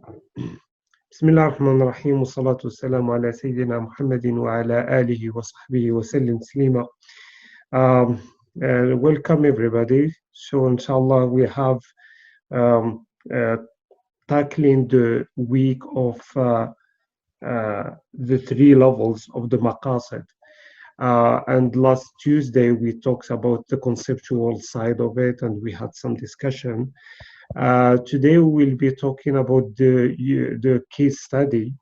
بسم الله الرحمن الرحيم والصلاة والسلام على سيدنا محمد وعلى آله وصحبه وسلم تسليما. Welcome everybody. So inshallah we have tackling the week of the three levels of the Maqasid. And last Tuesday we talked about the conceptual side of it and we had some discussion. Today we will be talking about the case study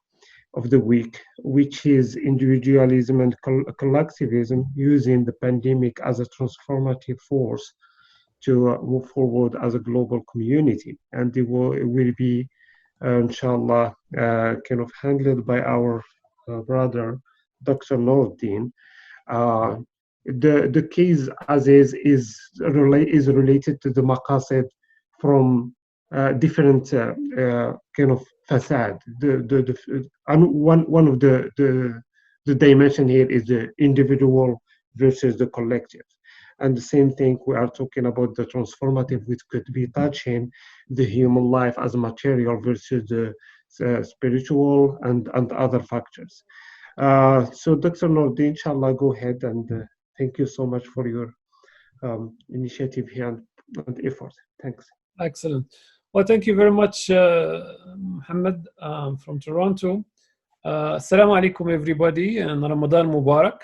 of the week, which is individualism and collectivism, using the pandemic as a transformative force to move forward as a global community. And it will be, inshallah, kind of handled by our brother, Dr. Noordin. The case as is related to the Maqasid from different kind of facade. One of the dimension here is the individual versus the collective. And the same thing, we are talking about the transformative, which could be touching the human life as material versus the spiritual and other factors. So Dr. Noordin, inshallah, go ahead and thank you so much for your initiative here and effort. Thanks. Excellent. Well, thank you very much, Mohammed from Toronto. Assalamu alaikum, everybody, and Ramadan Mubarak.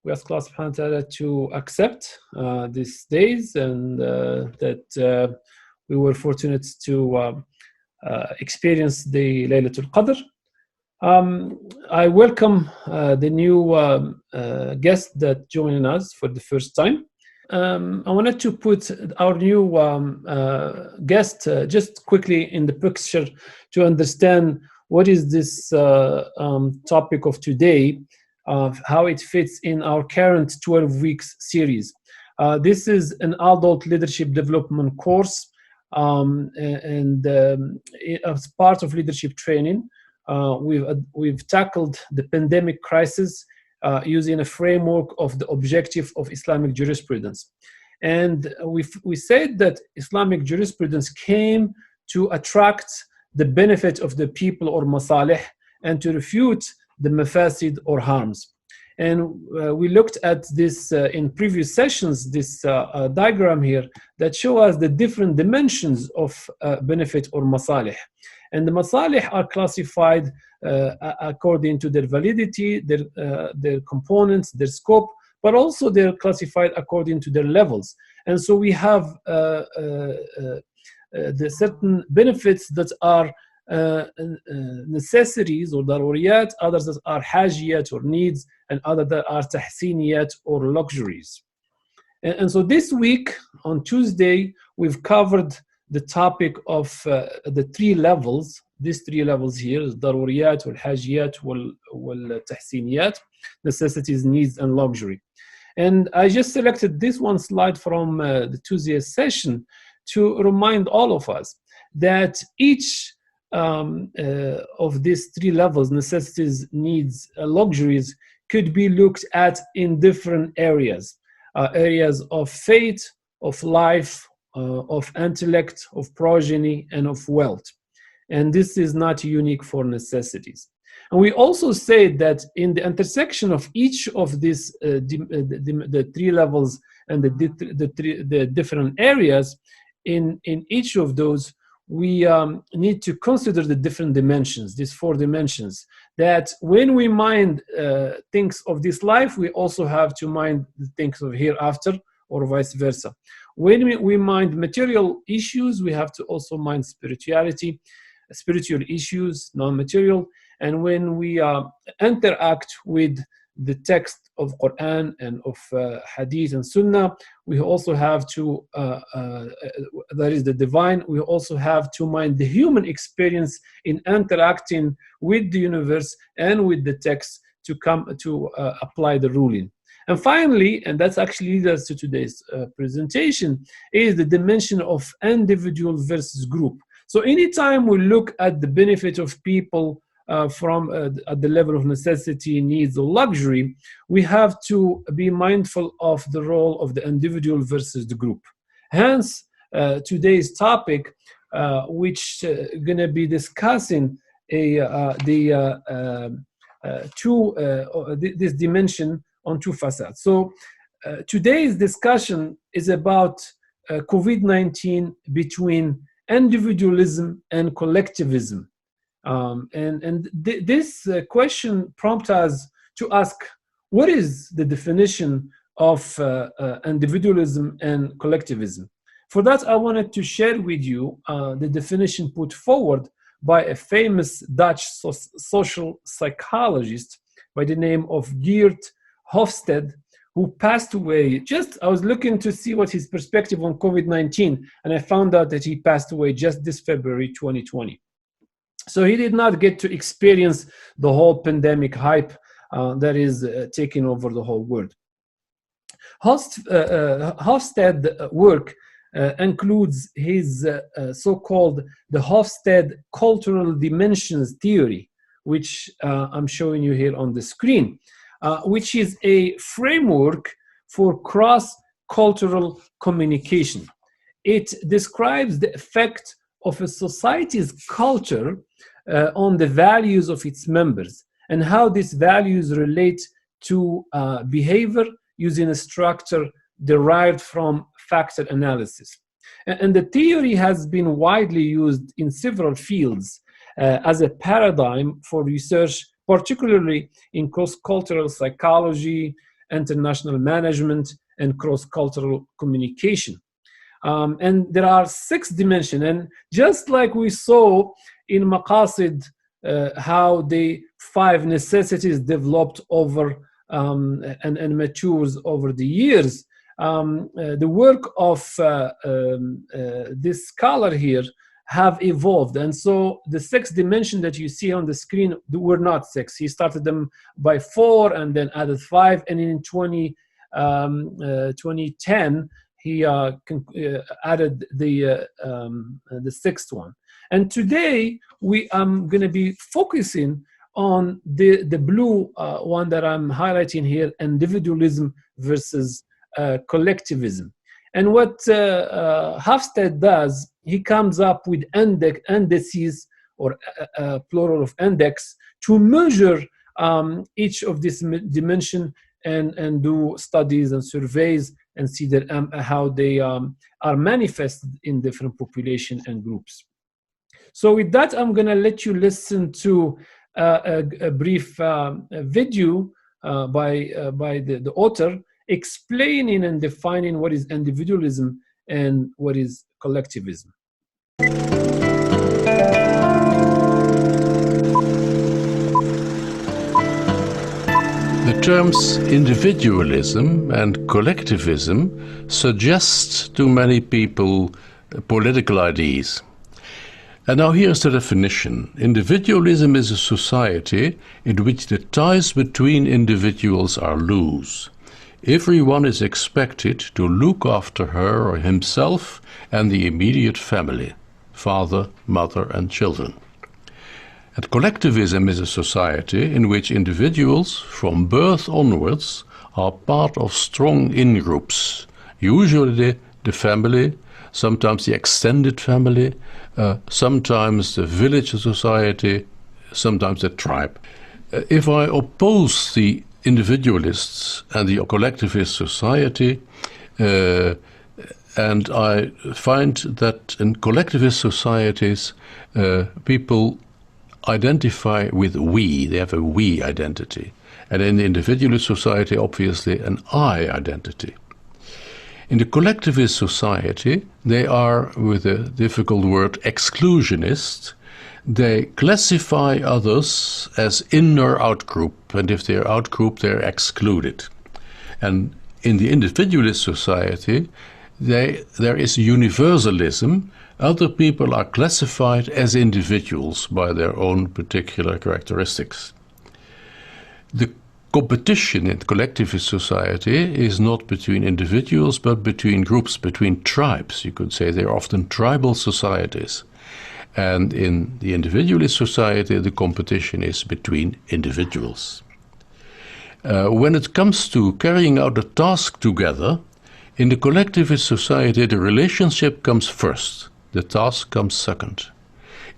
We ask Allah subhanahu wa ta'ala to accept these days and that we were fortunate to experience the Laylatul Qadr. I welcome the new guest that joined us for the first time. I wanted to put our new guest just quickly in the picture to understand what is this topic of today, how it fits in our current 12 weeks series. This is an adult leadership development course, and as part of leadership training, we've tackled the pandemic crisis using a framework of the objective of Islamic jurisprudence. And we said that Islamic jurisprudence came to attract the benefit of the people or masalih and to refute the mafasid or harms. And we looked at this in previous sessions, this diagram here that show us the different dimensions of benefit or masalih. And the masalih are classified according to their validity, their components, their scope, but also they're classified according to their levels. And so we have the certain benefits that are necessities or daruriyat, others that are hajiyat or needs, and others that are tahsiniyat or luxuries. And so this week, on Tuesday, we've covered the topic of the three levels, these three levels here, daruriyat, wal-hajiyat, wal-tahsiniyat, necessities, needs, and luxury. And I just selected this one slide from the Tuesday session to remind all of us that each of these three levels, necessities, needs, luxuries, could be looked at in different areas, areas of faith, of life, of intellect, of progeny, and of wealth. And this is not unique for necessities. And we also say that in the intersection of each of these, the three levels and the different areas, in each of those, we need to consider the different dimensions, these four dimensions, that when we mind things of this life, we also have to mind the things of hereafter, or vice versa. When we mind material issues, we have to also mind spirituality, spiritual issues, non-material. And when we interact with the text of Quran and of Hadith and Sunnah, we also have to, that is the divine, we also have to mind the human experience in interacting with the universe and with the text to come to apply the ruling. And finally, and that's actually leads us to today's presentation, is the dimension of individual versus group. So anytime we look at the benefit of people from at the level of necessity, needs, or luxury, we have to be mindful of the role of the individual versus the group. Hence, today's topic which going to be discussing this dimension on two facets. So today's discussion is about COVID-19 between individualism and collectivism. This question prompts us to ask, what is the definition of individualism and collectivism? For that, I wanted to share with you the definition put forward by a famous Dutch social psychologist by the name of Geert Hofstede, who passed away I was looking to see what his perspective on COVID-19, and I found out that he passed away just this February 2020. So he did not get to experience the whole pandemic hype that is taking over the whole world. Hofstede's work includes his so-called the Hofstede cultural dimensions theory, which I'm showing you here on the screen, which is a framework for cross-cultural communication. It describes the effect of a society's culture on the values of its members and how these values relate to behavior using a structure derived from factor analysis. And the theory has been widely used in several fields as a paradigm for research, particularly in cross-cultural psychology, international management, and cross-cultural communication. And there are 6 dimensions. And just like we saw in Maqasid, how the 5 necessities developed over and matures over the years, the work of this scholar here have evolved. And so the 6 dimensions that you see on the screen were not 6. He started them by 4 and then added 5. And in 2010, he added the 6th one. And today we are going to be focusing on the blue one that I'm highlighting here, individualism versus collectivism. And what Hofstede does, he comes up with indices, or plural of index, to measure each of these dimensions and do studies and surveys and see that, how they are manifested in different population and groups. So with that, I'm going to let you listen to a brief video by the author, explaining and defining what is individualism and what is collectivism. The terms individualism and collectivism suggest to many people political ideas. And now here's the definition. Individualism is a society in which the ties between individuals are loose. Everyone is expected to look after her or himself and the immediate family, father, mother, and children. And collectivism is a society in which individuals from birth onwards are part of strong in-groups, usually the family, sometimes the extended family, sometimes the village society, sometimes the tribe. If I oppose the individualists and the collectivist society, and I find that in collectivist societies, people identify with we, they have a we identity. And in the individualist society, obviously, an I identity. In the collectivist society, they are, with a difficult word, exclusionist. They classify others as in or out-group, and if they're out-group, they're excluded. And in the individualist society, there is universalism. Other people are classified as individuals by their own particular characteristics. The competition in collectivist society is not between individuals, but between groups, between tribes. You could say they're often tribal societies. And in the individualist society, the competition is between individuals. When it comes to carrying out a task together, in the collectivist society, the relationship comes first. the task comes second.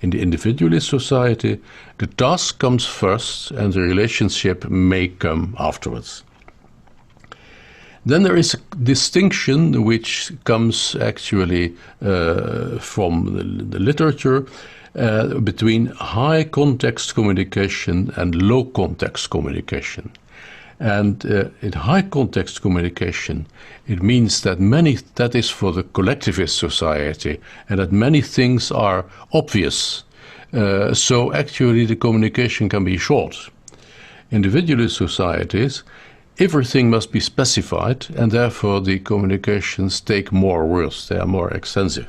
In the individualist society, the task comes first and the relationship may come afterwards. Then there is a distinction which comes actually from the literature between high context communication and low context communication. And in high context communication, it means that that is for the collectivist society, and that many things are obvious. So actually the communication can be short. Individualist societies, everything must be specified, and therefore the communications take more words, they are more extensive.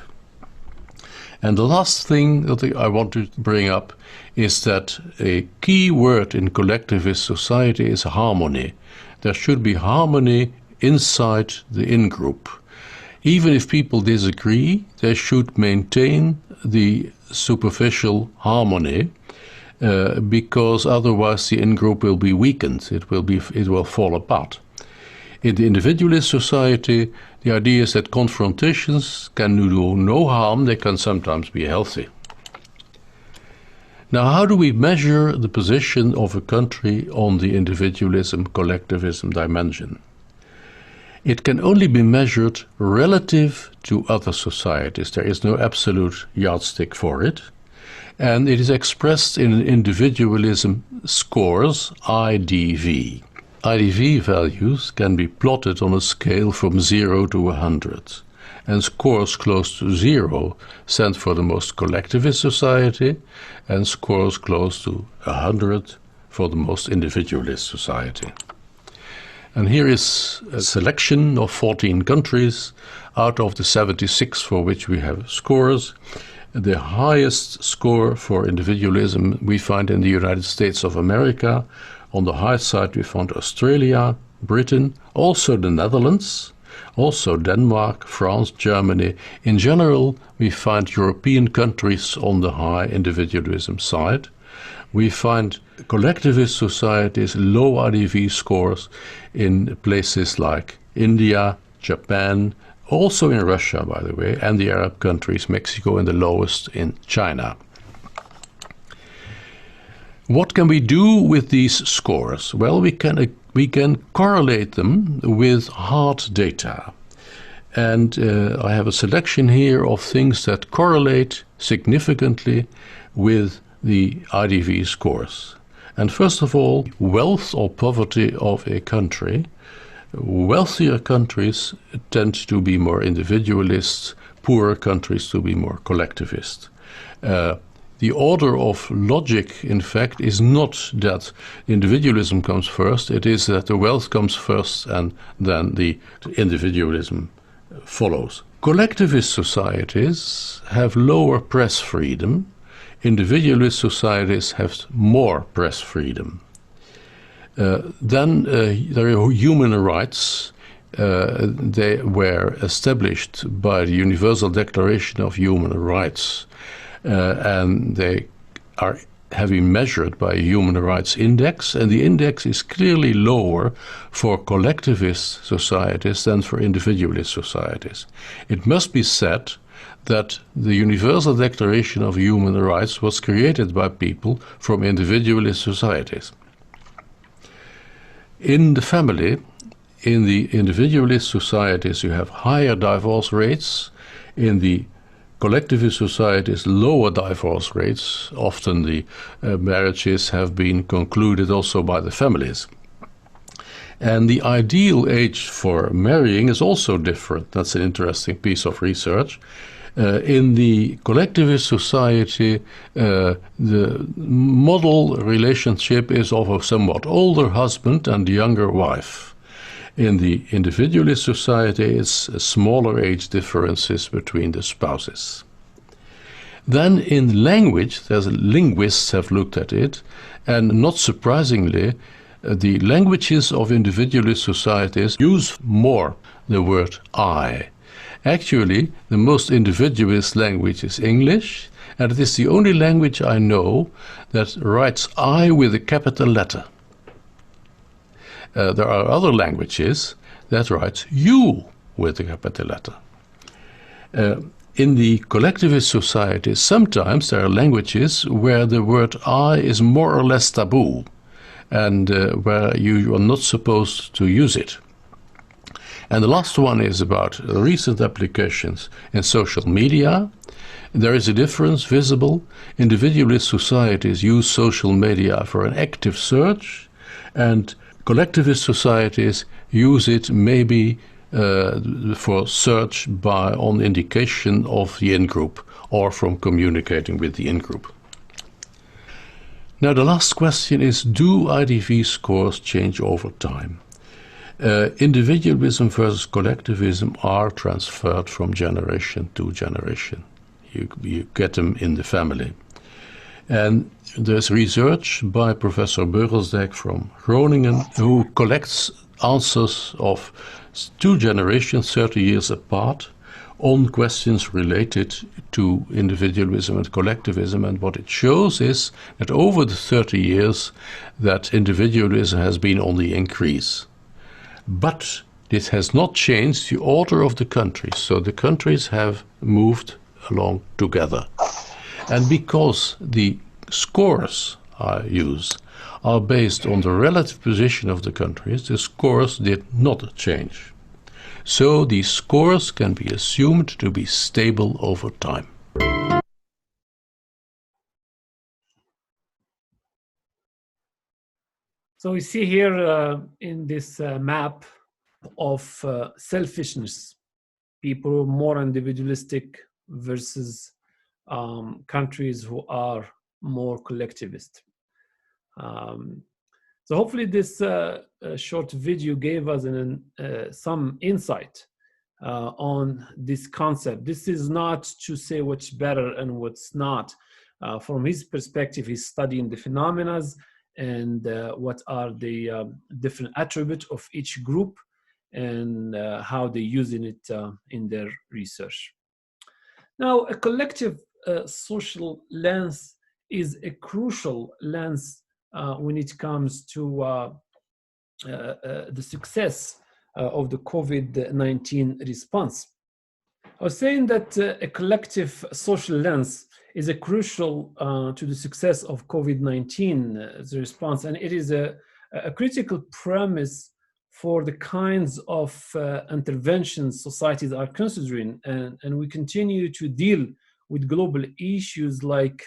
And the last thing that I want to bring up is that a key word in collectivist society is harmony. There should be harmony inside the in-group. Even if people disagree, they should maintain the superficial harmony, because otherwise the in-group will be weakened, it will fall apart. In the individualist society, the idea is that confrontations can do no harm, they can sometimes be healthy. Now, how do we measure the position of a country on the individualism, collectivism dimension? It can only be measured relative to other societies. There is no absolute yardstick for it. And it is expressed in individualism scores, IDV. IDV values can be plotted on a scale from 0 to 100. And scores close to 0 stand for the most collectivist society, and scores close to 100 for the most individualist society. And here is a selection of 14 countries out of the 76 for which we have scores. The highest score for individualism we find in the United States of America. On the high side we found Australia, Britain, also the Netherlands, also Denmark, France, Germany. In general, we find European countries on the high individualism side. We find collectivist societies, low IDV scores in places like India, Japan, also in Russia, by the way, and the Arab countries, Mexico, and the lowest in China. What can we do with these scores? Well, we can correlate them with hard data. And I have a selection here of things that correlate significantly with the IDV scores. And first of all, wealth or poverty of a country. Wealthier countries tend to be more individualist, poorer countries to be more collectivist. The order of logic, in fact, is not that individualism comes first, it is that the wealth comes first and then the individualism follows. Collectivist societies have lower press freedom, individualist societies have more press freedom. Then there are human rights. They were established by the Universal Declaration of Human Rights, and they have been measured by a Human Rights Index, and the index is clearly lower for collectivist societies than for individualist societies. It must be said that the Universal Declaration of Human Rights was created by people from individualist societies. In the family, in the individualist societies, you have higher divorce rates. In the collectivist societies, lower divorce rates. Often the marriages have been concluded also by the families. And the ideal age for marrying is also different. That's an interesting piece of research. In the collectivist society, the model relationship is of a somewhat older husband and younger wife. In the individualist society, it's smaller age differences between the spouses. Then in language, linguists have looked at it, and not surprisingly, the languages of individualist societies use more the word I. Actually, the most individualist language is English, and it is the only language I know that writes I with a capital letter. There are other languages that write you with a capital letter. in the collectivist societies, sometimes there are languages where the word I is more or less taboo, and where you are not supposed to use it. And the last one is about recent applications in social media. There is a difference visible. Individualist societies use social media for an active search, and collectivist societies use it maybe for search by on indication of the in-group or from communicating with the in-group. Now the last question is, do IDV scores change over time? Individualism versus collectivism are transferred from generation to generation. You get them in the family. And there's research by Professor Beugelsdijk from Groningen who collects answers of 2 generations, 30 years apart, on questions related to individualism and collectivism. And what it shows is that over the 30 years that individualism has been on the increase. But this has not changed the order of the countries. So the countries have moved along together. And because the scores I use are based on the relative position of the countries, the scores did not change. So these scores can be assumed to be stable over time. So we see here in this map of selfishness, people who are more individualistic versus countries who are more collectivist. So hopefully this short video gave us some insight on this concept. This is not to say what's better and what's not. From his perspective, he's studying the phenomena and what are the different attributes of each group and how they're using it in their research. Now, a collective social lens is a crucial lens when it comes to the success of the COVID-19 response. I was saying that a collective social lens is a crucial to the success of COVID-19 as a response, and it is a critical premise for the kinds of interventions societies are considering, and we continue to deal with global issues like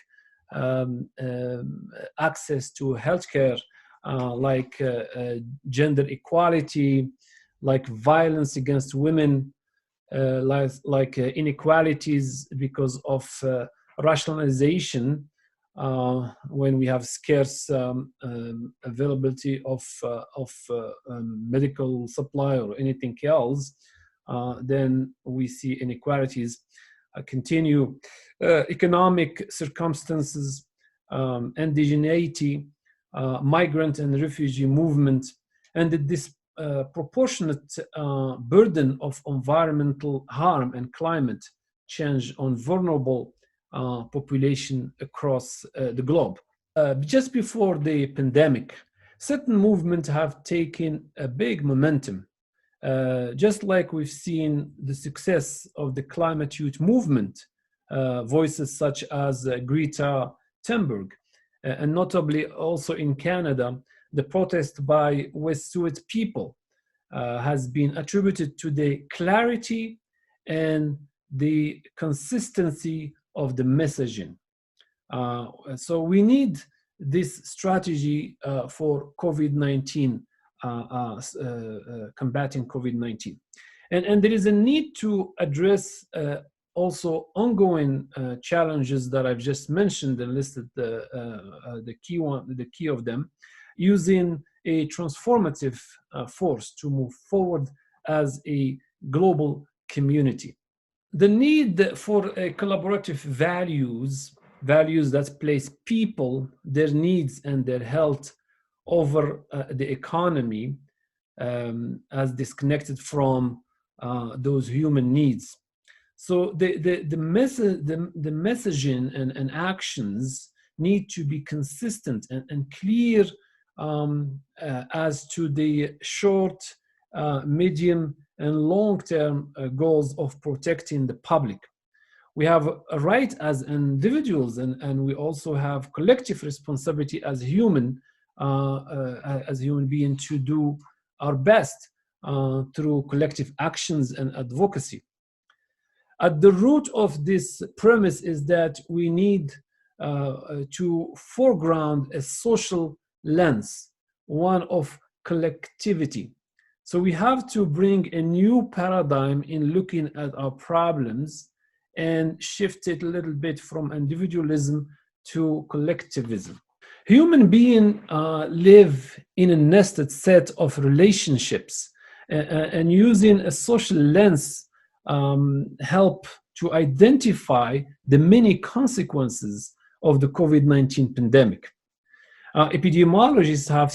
access to healthcare, like gender equality, like violence against women, like inequalities because of rationalization when we have scarce availability of medical supply or anything else, then we see inequalities continue. Economic circumstances, indigeneity, migrant and refugee movement, and the disproportionate burden of environmental harm and climate change on vulnerable population across the globe. Just before the pandemic, certain movements have taken a big momentum. Just like we've seen the success of the climate youth movement, voices such as Greta Thunberg, and notably also in Canada, the protest by Wet'suwet'en people has been attributed to the clarity and the consistency of the messaging. So we need this strategy for COVID-19, combating COVID-19. And there is a need to address also ongoing challenges that I've just mentioned and listed the key of them, using a transformative force to move forward as a global community. The need for collaborative values that place people, their needs and their health over the economy as disconnected from those human needs. So the messaging and actions need to be consistent and clear as to the short, medium, and long-term goals of protecting the public. we have a right as individuals, and we also have collective responsibility as human being to do our best through collective actions and advocacy. At the root of this premise is that we need to foreground a social lens, one of collectivity. So we have to bring a new paradigm in looking at our problems and shift it a little bit from individualism to collectivism. Human beings live in a nested set of relationships, and using a social lens help to identify the many consequences of the COVID-19 pandemic. Epidemiologists have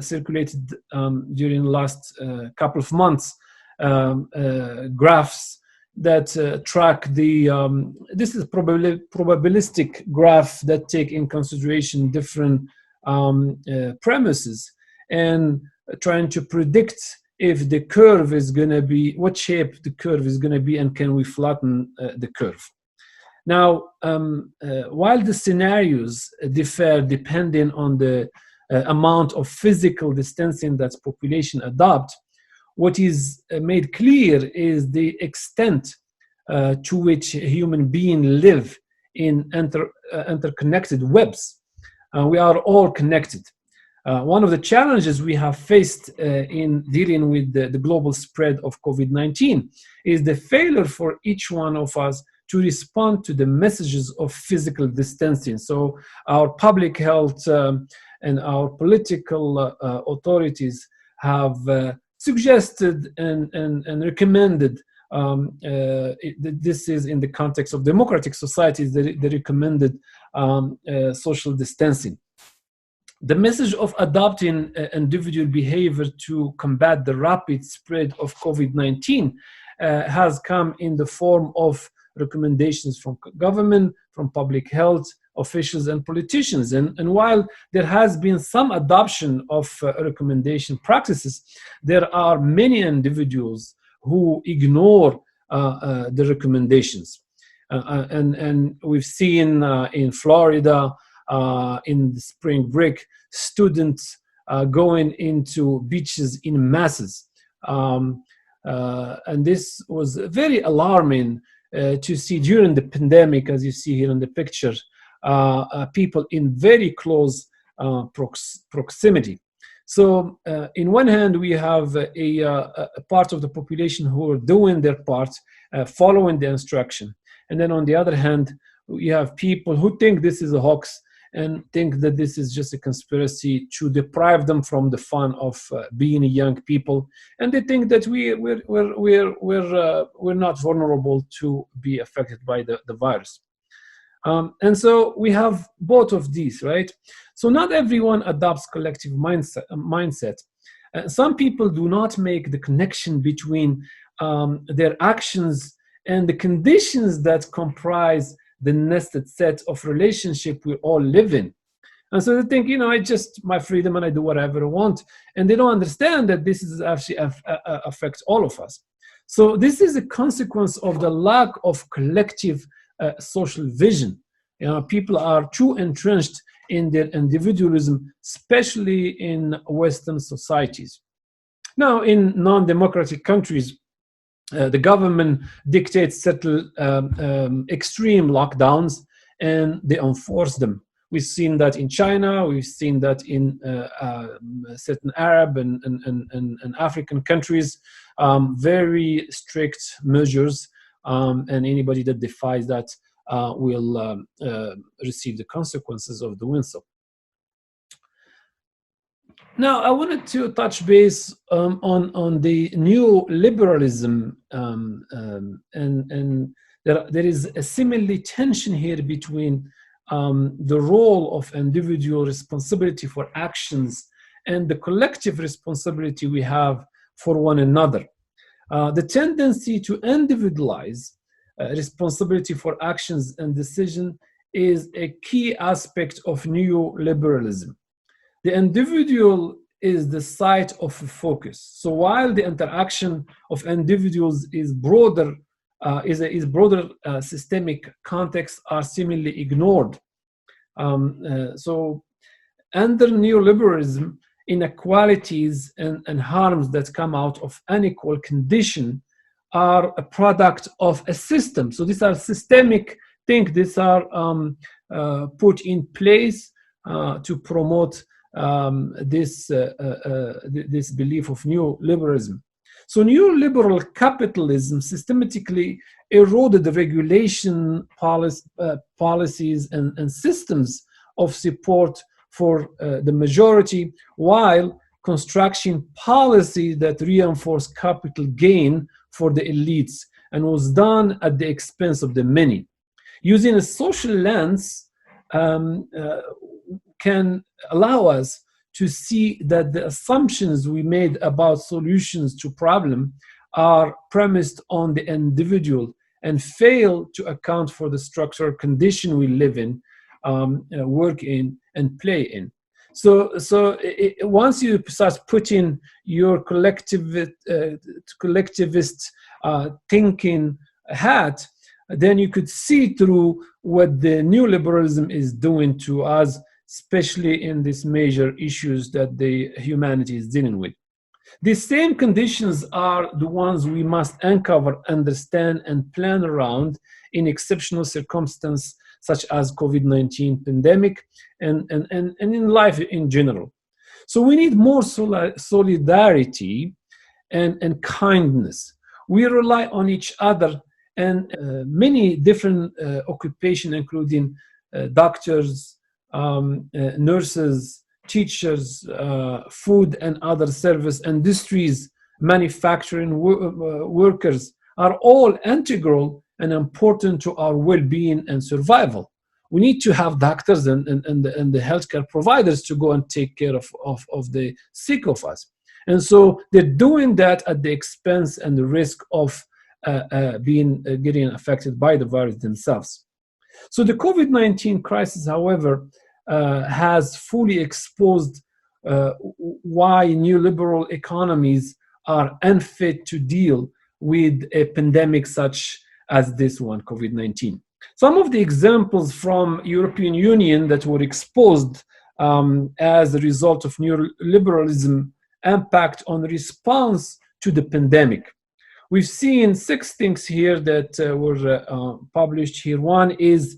circulated during the last couple of months graphs that track the, this is probabilistic graph that take in consideration different premises and trying to predict if the curve is going to be, what shape the curve is going to be, and can we flatten the curve. Now, while the scenarios differ depending on the amount of physical distancing that population adopt, what is made clear is the extent to which human beings live in interconnected webs. We are all connected. One of the challenges we have faced in dealing with the global spread of COVID-19 is the failure for each one of us to respond to the messages of physical distancing. So our public health and our political authorities have suggested and recommended, this is in the context of democratic societies, they recommended social distancing. The message of adopting individual behavior to combat the rapid spread of COVID-19 has come in the form of recommendations from government, from public health officials and politicians. And while there has been some adoption of recommendation practices, there are many individuals who ignore the recommendations. And we've seen in Florida, in the spring break, students going into beaches in masses. And this was very alarming to see during the pandemic, as you see here in the picture, people in very close proximity. So in one hand, we have a part of the population who are doing their part, following the instruction. And then on the other hand, we have people who think this is a hoax and think that this is just a conspiracy to deprive them from the fun of being young people. And they think that we're not vulnerable to be affected by the virus. And so we have both of these, right? So not everyone adopts collective mindset. Some people do not make the connection between their actions and the conditions that comprise the nested set of relationship we all live in. And so they think, you know, it's just my freedom and I do whatever I want. And they don't understand that this is actually affects all of us. So this is a consequence of the lack of collective social vision. You know, people are too entrenched in their individualism, especially in Western societies. Now, in non-democratic countries, the government dictates certain extreme lockdowns and they enforce them. We've seen that in China, we've seen that in certain Arab and African countries, very strict measures, and anybody that defies that will receive the consequences of doing so. Now, I wanted to touch base on the new liberalism, and there is a similar tension here between the role of individual responsibility for actions and the collective responsibility we have for one another. The tendency to individualize responsibility for actions and decision is a key aspect of neoliberalism. The individual is the site of focus. So while the interaction of individuals is broader is broader systemic contexts are seemingly ignored. So under neoliberalism, inequalities and harms that come out of unequal condition are a product of a system. So these are systemic things. These are put in place to promote this belief of neoliberalism. So neoliberal capitalism systematically eroded the regulation policies and systems of support for the majority, while construction policy that reinforced capital gain for the elites and was done at the expense of the many. Using a social lens can allow us to see that the assumptions we made about solutions to problem are premised on the individual and fail to account for the structural condition we live in, work in, and play in. So once you start putting your collectivist thinking hat, then you could see through what the neoliberalism is doing to us, especially in these major issues that the humanity is dealing with. These same conditions are the ones we must uncover, understand, and plan around in exceptional circumstances such as COVID-19 pandemic and in life in general. So we need more solidarity and kindness. We rely on each other, and many different occupations, including doctors, nurses, teachers, food and other service industries, manufacturing workers are all integral and important to our well-being and survival. We need to have doctors and the healthcare providers to go and take care of the sick of us. And so they're doing that at the expense and the risk of getting affected by the virus themselves. So the COVID-19 crisis, however, has fully exposed why neoliberal economies are unfit to deal with a pandemic such as this one, COVID-19. Some of the examples from European Union that were exposed as a result of neoliberalism impact on response to the pandemic. We've seen 6 things here that were published here. One is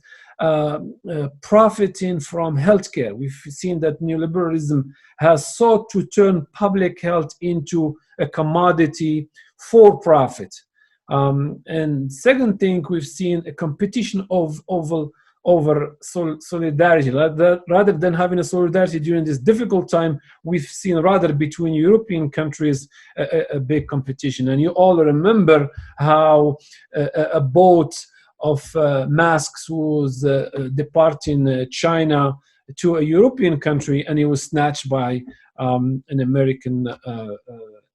profiting from healthcare. We've seen that neoliberalism has sought to turn public health into a commodity for profit. And second thing, we've seen a competition over solidarity. Rather than having a solidarity during this difficult time, we've seen rather between European countries a big competition. And you all remember how a boat of masks was departing China to a European country, and it was snatched by an American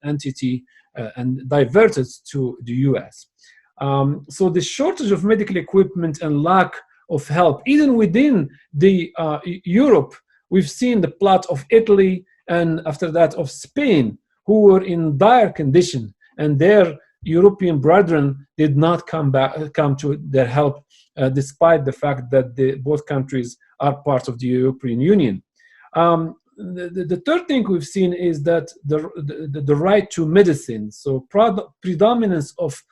entity and diverted to the US. So the shortage of medical equipment and lack of help, even within the Europe, we've seen the plot of Italy and after that of Spain, who were in dire condition, and their European brethren did not come to their help, despite the fact that both countries are part of the European Union. The third thing we've seen is that the right to medicine, so predominance of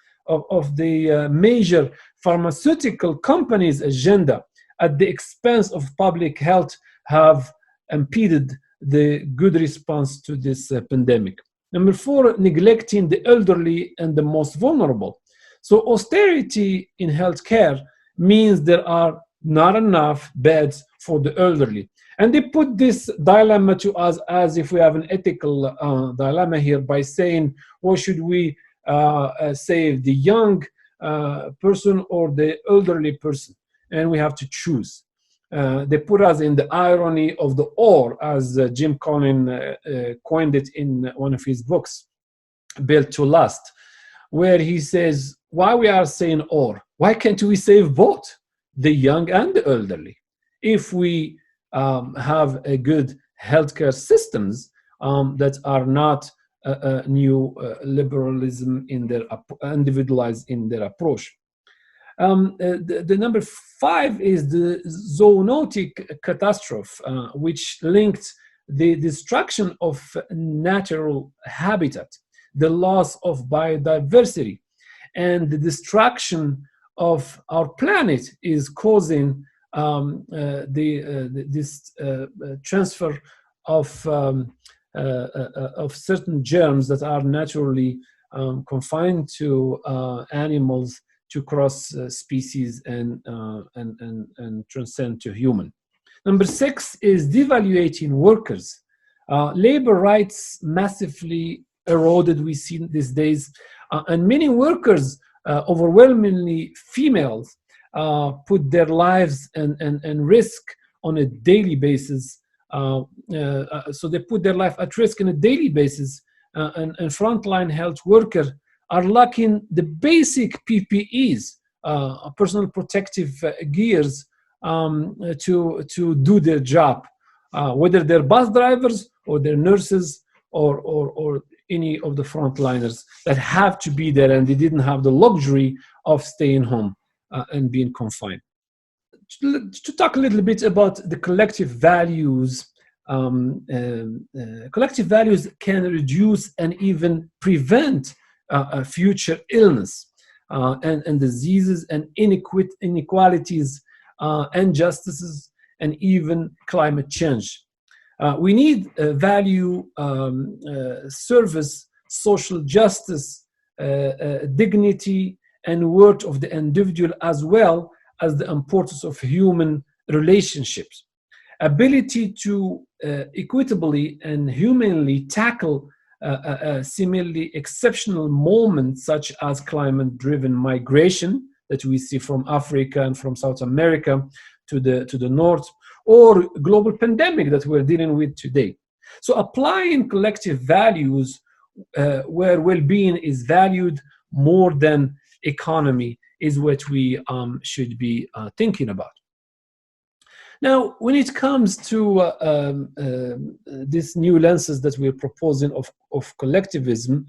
the major pharmaceutical companies' agenda at the expense of public health have impeded the good response to this pandemic. Number 4, neglecting the elderly and the most vulnerable. So austerity in healthcare means there are not enough beds for the elderly. And they put this dilemma to us as if we have an ethical dilemma here by saying, well, should we save the young person or the elderly person? And we have to choose. They put us in the irony of the or, as Jim Collins coined it in one of his books, Built to Last, where he says, why we are saying or? Why can't we save both, the young and the elderly? If we have a good healthcare systems that are not new liberalism in their individualized in their approach. The number 5 is the zoonotic catastrophe, which linked the destruction of natural habitat, the loss of biodiversity, and the destruction of our planet is causing this transfer of certain germs that are naturally confined to animals to cross species and transcend to human. Number 6 is devaluating workers. Labor rights massively eroded, we see these days, and many workers, overwhelmingly females, put their lives and risk on a daily basis. So they put their life at risk on a daily basis, and frontline health workers are lacking the basic PPEs, personal protective gears, to do their job, whether they're bus drivers or they're nurses or any of the frontliners that have to be there, and they didn't have the luxury of staying home and being confined. To talk a little bit about the collective values, collective values can reduce and even prevent future illness and diseases and inequalities, injustices, and even climate change. We need value, service, social justice, dignity, and worth of the individual, as well as the importance of human relationships. Ability to equitably and humanly tackle similarly exceptional moments such as climate-driven migration that we see from Africa and from South America to the north, or global pandemic that we're dealing with today. So applying collective values where well-being is valued more than economy is what we should be thinking about. Now, when it comes to these new lenses that we're proposing of collectivism,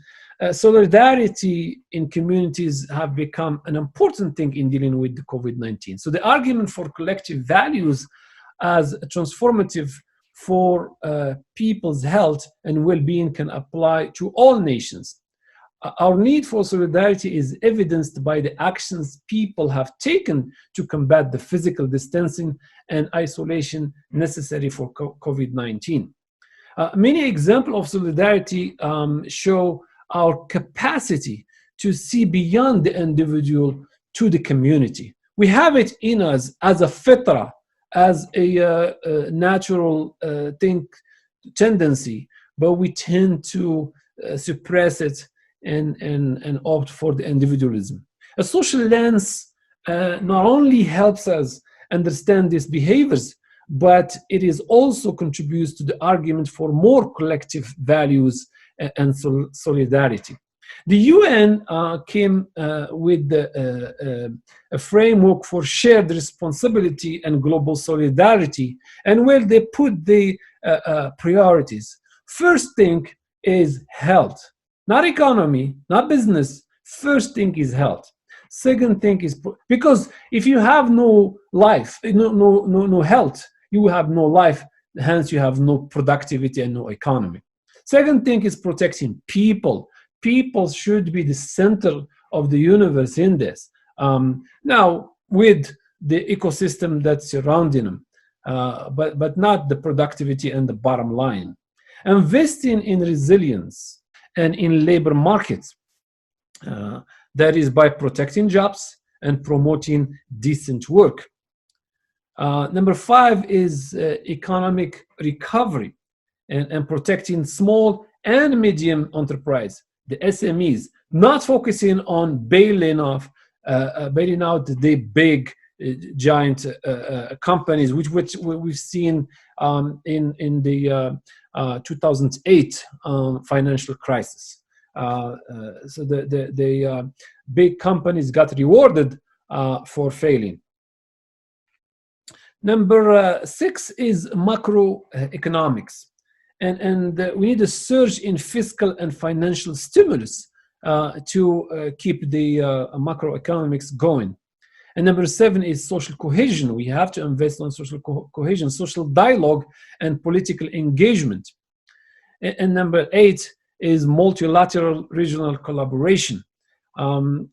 solidarity in communities have become an important thing in dealing with the COVID-19. So the argument for collective values as transformative for people's health and well-being can apply to all nations. Our need for solidarity is evidenced by the actions people have taken to combat the physical distancing and isolation necessary for COVID-19. Many examples of solidarity show our capacity to see beyond the individual to the community. We have it in us as a fitra, as a natural tendency, but we tend to suppress it and opt for the individualism. A social lens not only helps us understand these behaviors, but it is also contributes to the argument for more collective values and solidarity. The UN came with a framework for shared responsibility and global solidarity, and where they put the priorities. First thing is health, not economy, not business. First thing is health. Second thing is, because if you have no life, no health, you have no life, hence you have no productivity and no economy. Second thing is protecting people. People should be the center of the universe in this. Now, with the ecosystem that's surrounding them, but not the productivity and the bottom line. Investing in resilience and in labor markets, that is by protecting jobs and promoting decent work. Number 5 is economic recovery and protecting small and medium enterprise, the SMEs, not focusing on bailing out the big giant companies, which we've seen in the 2008 financial crisis. So the big companies got rewarded for failing. Number 6 is macroeconomics and we need a surge in fiscal and financial stimulus to keep the macroeconomics going. And number 7 is social cohesion. We have to invest on social cohesion, social dialogue, and political engagement. And number 8 is multilateral regional collaboration. That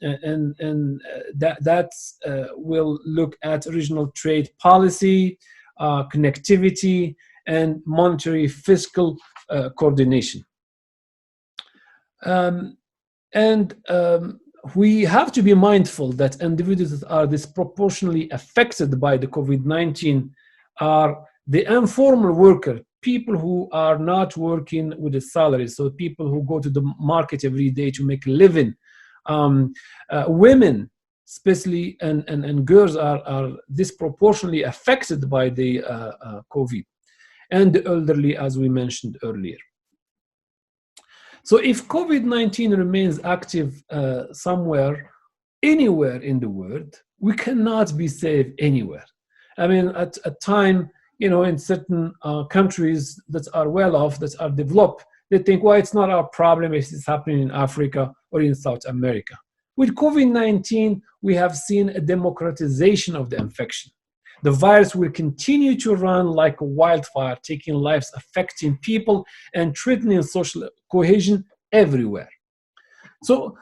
will look at regional trade policy, connectivity, and monetary fiscal coordination. We have to be mindful that individuals that are disproportionately affected by the COVID-19 are the informal worker, people who are not working with a salary, so people who go to the market every day to make a living. Women, especially, and girls are disproportionately affected by the COVID, and the elderly, as we mentioned earlier. So if COVID-19 remains active somewhere, anywhere in the world, we cannot be safe anywhere. I mean, at a time, in certain countries that are well off, that are developed, they think, well, it's not our problem if it's happening in Africa or in South America. With COVID-19, we have seen a democratization of the infection. The virus will continue to run like a wildfire, taking lives, affecting people, and threatening social cohesion everywhere. So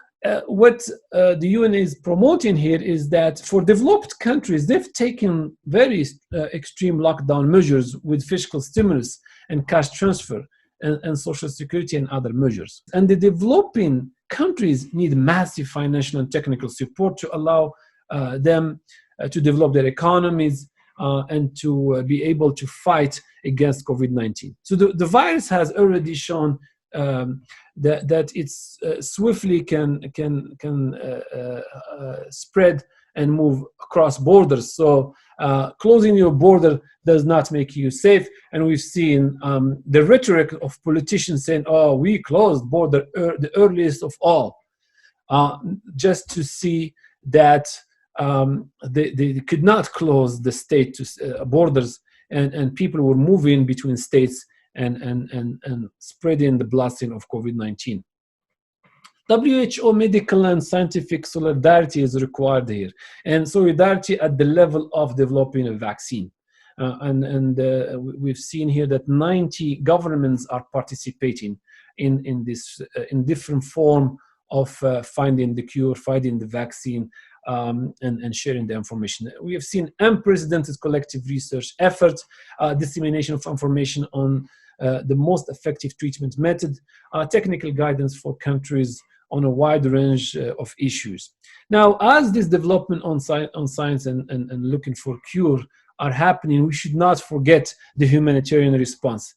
what the UN is promoting here is that for developed countries, they've taken very extreme lockdown measures with fiscal stimulus and cash transfer and social security and other measures. And the developing countries need massive financial and technical support to allow them to develop their economies and to be able to fight against COVID-19. So the virus has already shown that it's swiftly can spread and move across borders. So closing your border does not make you safe. And we've seen the rhetoric of politicians saying, "Oh, we closed border the earliest of all," just to see that they could not close the state to borders, and people were moving between states and spreading the blasting of COVID-19. WHO medical and scientific solidarity is required here, and solidarity at the level of developing a vaccine. We've seen here that 90 governments are participating in this in different form of finding the cure, finding the vaccine, and sharing the information. We have seen unprecedented collective research efforts, dissemination of information on the most effective treatment method, technical guidance for countries on a wide range of issues. Now, as this development on science and looking for cure are happening, we should not forget the humanitarian response.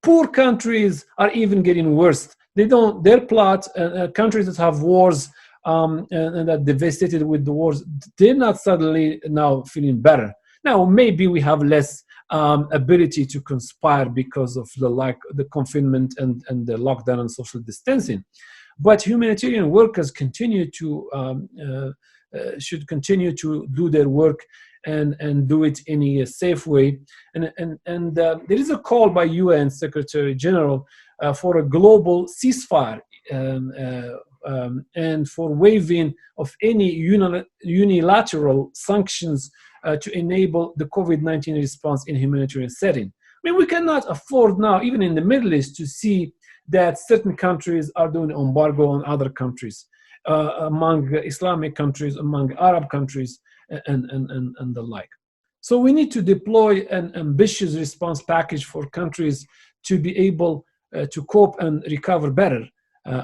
Poor countries are even getting worse. Their plot, countries that have wars and are devastated with the wars, they're not suddenly now feeling better. Now, maybe we have less ability to conspire because of the confinement and the lockdown and social distancing. But humanitarian workers should continue to do their work and do it in a safe way. And there is a call by UN Secretary General for a global ceasefire and for waiving of any unilateral sanctions to enable the COVID-19 response in humanitarian setting. I mean, we cannot afford now, even in the Middle East, to see that certain countries are doing embargo on other countries, among Islamic countries, among Arab countries, and the like. So we need to deploy an ambitious response package for countries to be able to cope and recover better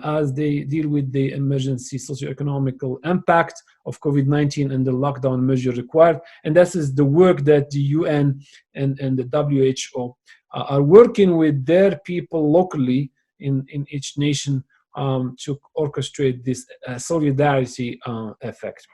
as they deal with the emergency socioeconomical impact of COVID-19 and the lockdown measure required. And this is the work that the UN and the WHO are working with their people locally in each nation to orchestrate this solidarity effect.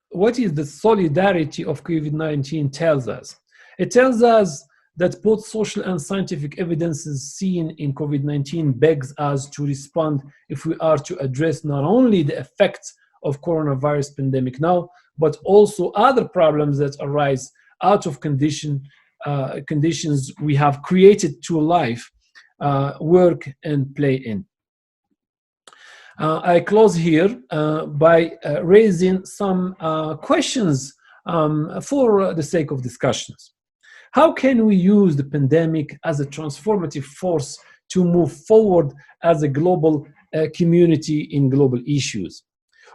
What is the solidarity of COVID-19 tells us? It tells us that both social and scientific evidences seen in COVID-19 begs us to respond if we are to address not only the effects of coronavirus pandemic now, but also other problems that arise out of condition conditions we have created to life, work and play in. I close here by raising some questions for the sake of discussions. How can we use the pandemic as a transformative force to move forward as a global community in global issues?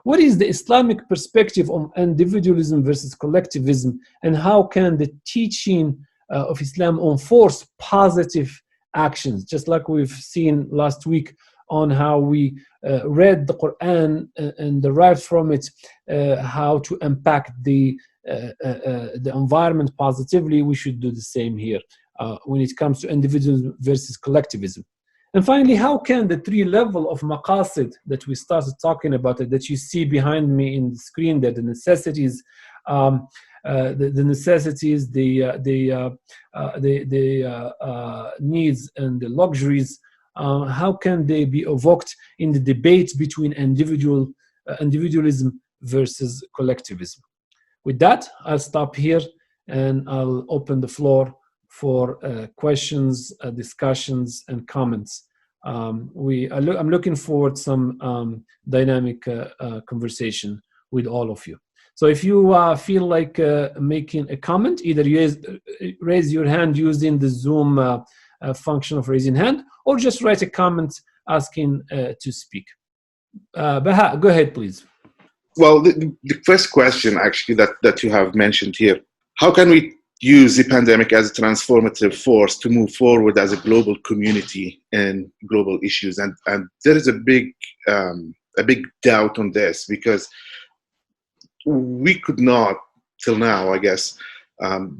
What is the Islamic perspective on individualism versus collectivism, and how can the teaching of Islam enforce positive actions, just like we've seen last week on how we read the Quran and derived from it how to impact the environment positively? We should do the same here when it comes to individualism versus collectivism. And finally, how can the three levels of maqasid that we started talking about, that you see behind me in the screen, that the necessities, the necessities, the needs and the luxuries, how can they be evoked in the debate between individualism versus collectivism? With that, I'll stop here and I'll open the floor for questions, discussions, and comments. I'm looking forward to some dynamic conversation with all of you. So if you feel like making a comment, either raise your hand using the Zoom function of raising hand, or just write a comment asking to speak. Baha, go ahead, please. Well, the first question actually that you have mentioned here, how can we use the pandemic as a transformative force to move forward as a global community in global issues? And there is a big doubt on this, because we could not, till now, I guess,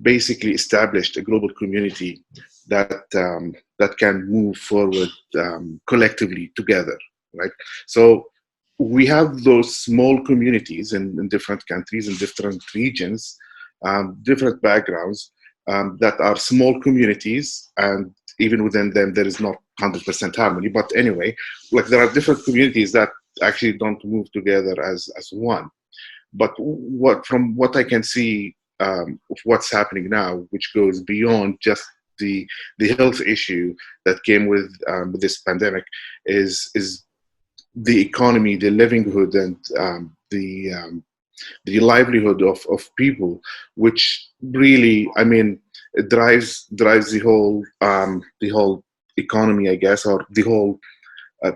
basically established a global community that can move forward collectively together, right? So we have those small communities in different countries, in different regions, different backgrounds, that are small communities, and even within them there is not 100% harmony. But anyway, like, there are different communities that actually don't move together as one. But from what I can see of what's happening now, which goes beyond just the health issue that came with this pandemic, is the economy, the livelihood, and the livelihood of people, which really, I mean, it drives the whole economy, I guess, or the whole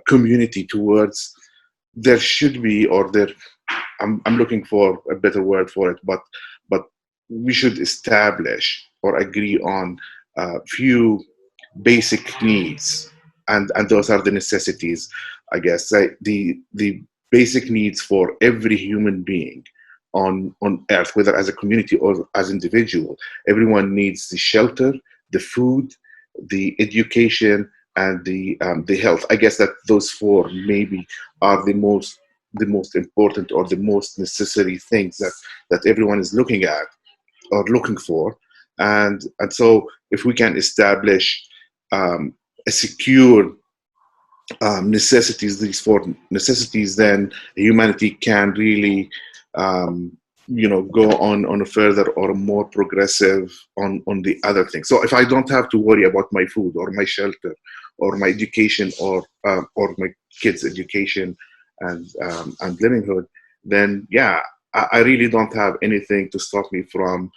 community towards, there should be, or there, I'm looking for a better word for it, but we should establish or agree on few basic needs, and those are the necessities, I guess, the basic needs for every human being on earth, whether as a community or as individual. Everyone needs the shelter, the food, the education, and the health. I guess that those four maybe are the most important or the most necessary things that everyone is looking at or looking for. And so if we can establish a secure necessities, these four necessities, then humanity can really go on a further or a more progressive on the other things. So if I don't have to worry about my food or my shelter or my education or my kids' education and livelihood, then yeah, I really don't have anything to stop me from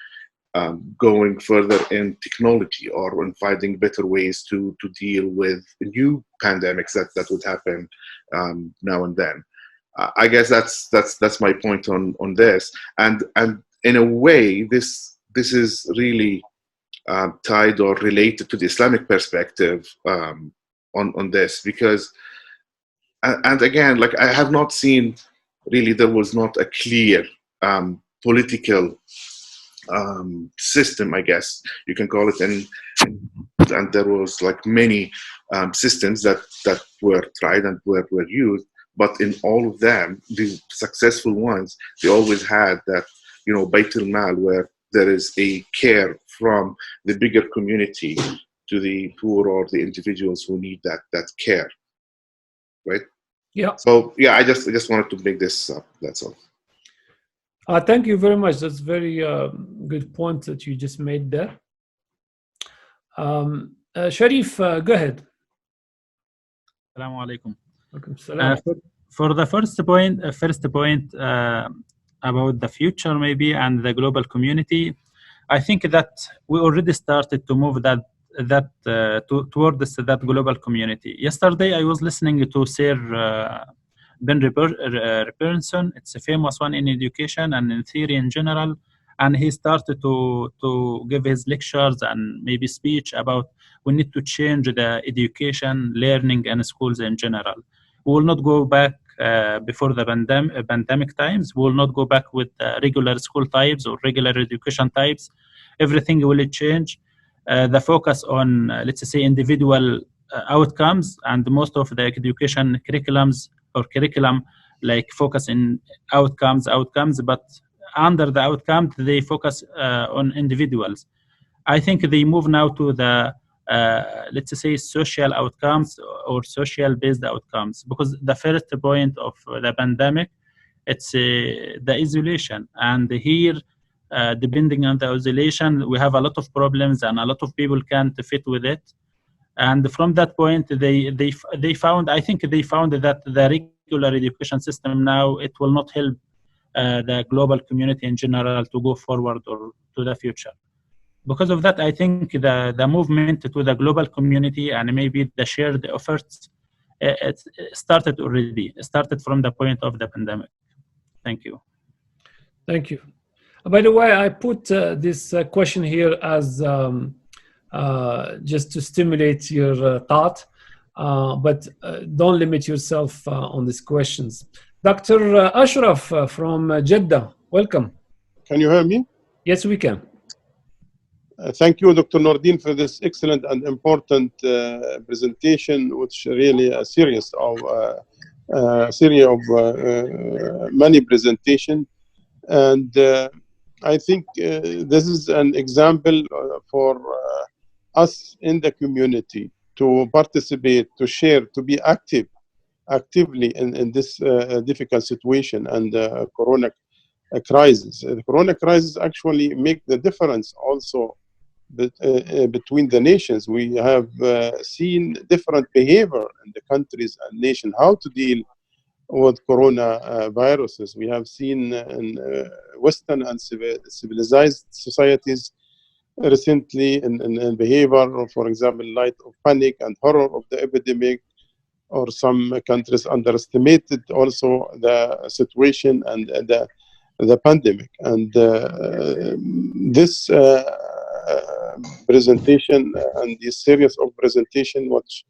going further in technology or in finding better ways to deal with new pandemics that would happen now and then. I guess that's my point on this, and in a way, this is really tied or related to the Islamic perspective on this, because, and again, like, I have not seen really, there was not a clear political system, I guess you can call it, and there was like many systems that were tried and were used, but in all of them, the successful ones, they always had that, Bayt al-Mal, where there is a care from the bigger community to the poor or the individuals who need that care, right? Yeah. So yeah, I just wanted to make this up. That's all. Thank you very much. That's very good point that you just made there. Sharif, go ahead. Assalamu alaikum. For the first point, about the future maybe and the global community, I think that we already started to move towards that global community. Yesterday, I was listening to Sir Ben Robertson. It's a famous one in education and in theory in general, and he started to give his lectures and maybe speech about we need to change the education, learning, and schools in general. We will not go back before the pandemic times. We will not go back with regular school types or regular education types. Everything will change. The focus on, let's say, individual outcomes, and most of the education curriculum like focus in outcomes, but under the outcome, they focus on individuals. I think they move now to the let's say social outcomes or social-based outcomes, because the first point of the pandemic, it's the isolation, and here, depending on the isolation, we have a lot of problems and a lot of people can't fit with it. And from that point, they found, I think they found that the regular education system now, it will not help the global community in general to go forward or to the future. Because of that, I think the movement to the global community and maybe the shared efforts, it started already. It started from the point of the pandemic. Thank you. Thank you. By the way, I put this question here as just to stimulate your thought, but don't limit yourself on these questions. Dr. Ashraf from Jeddah, welcome. Can you hear me? Yes, we can. Thank you, Dr. Nordin, for this excellent and important presentation, which really a series of many presentations. And I think this is an example for us in the community to participate, to share, to be actively in this difficult situation and corona crisis. The corona crisis actually make the difference also between the nations. We have seen different behavior in the countries and nations, how to deal with corona viruses. We have seen in Western and civilized societies recently in behavior, for example, light of panic and horror of the epidemic, or some countries underestimated also the situation and the pandemic. And this presentation and this series of presentation, which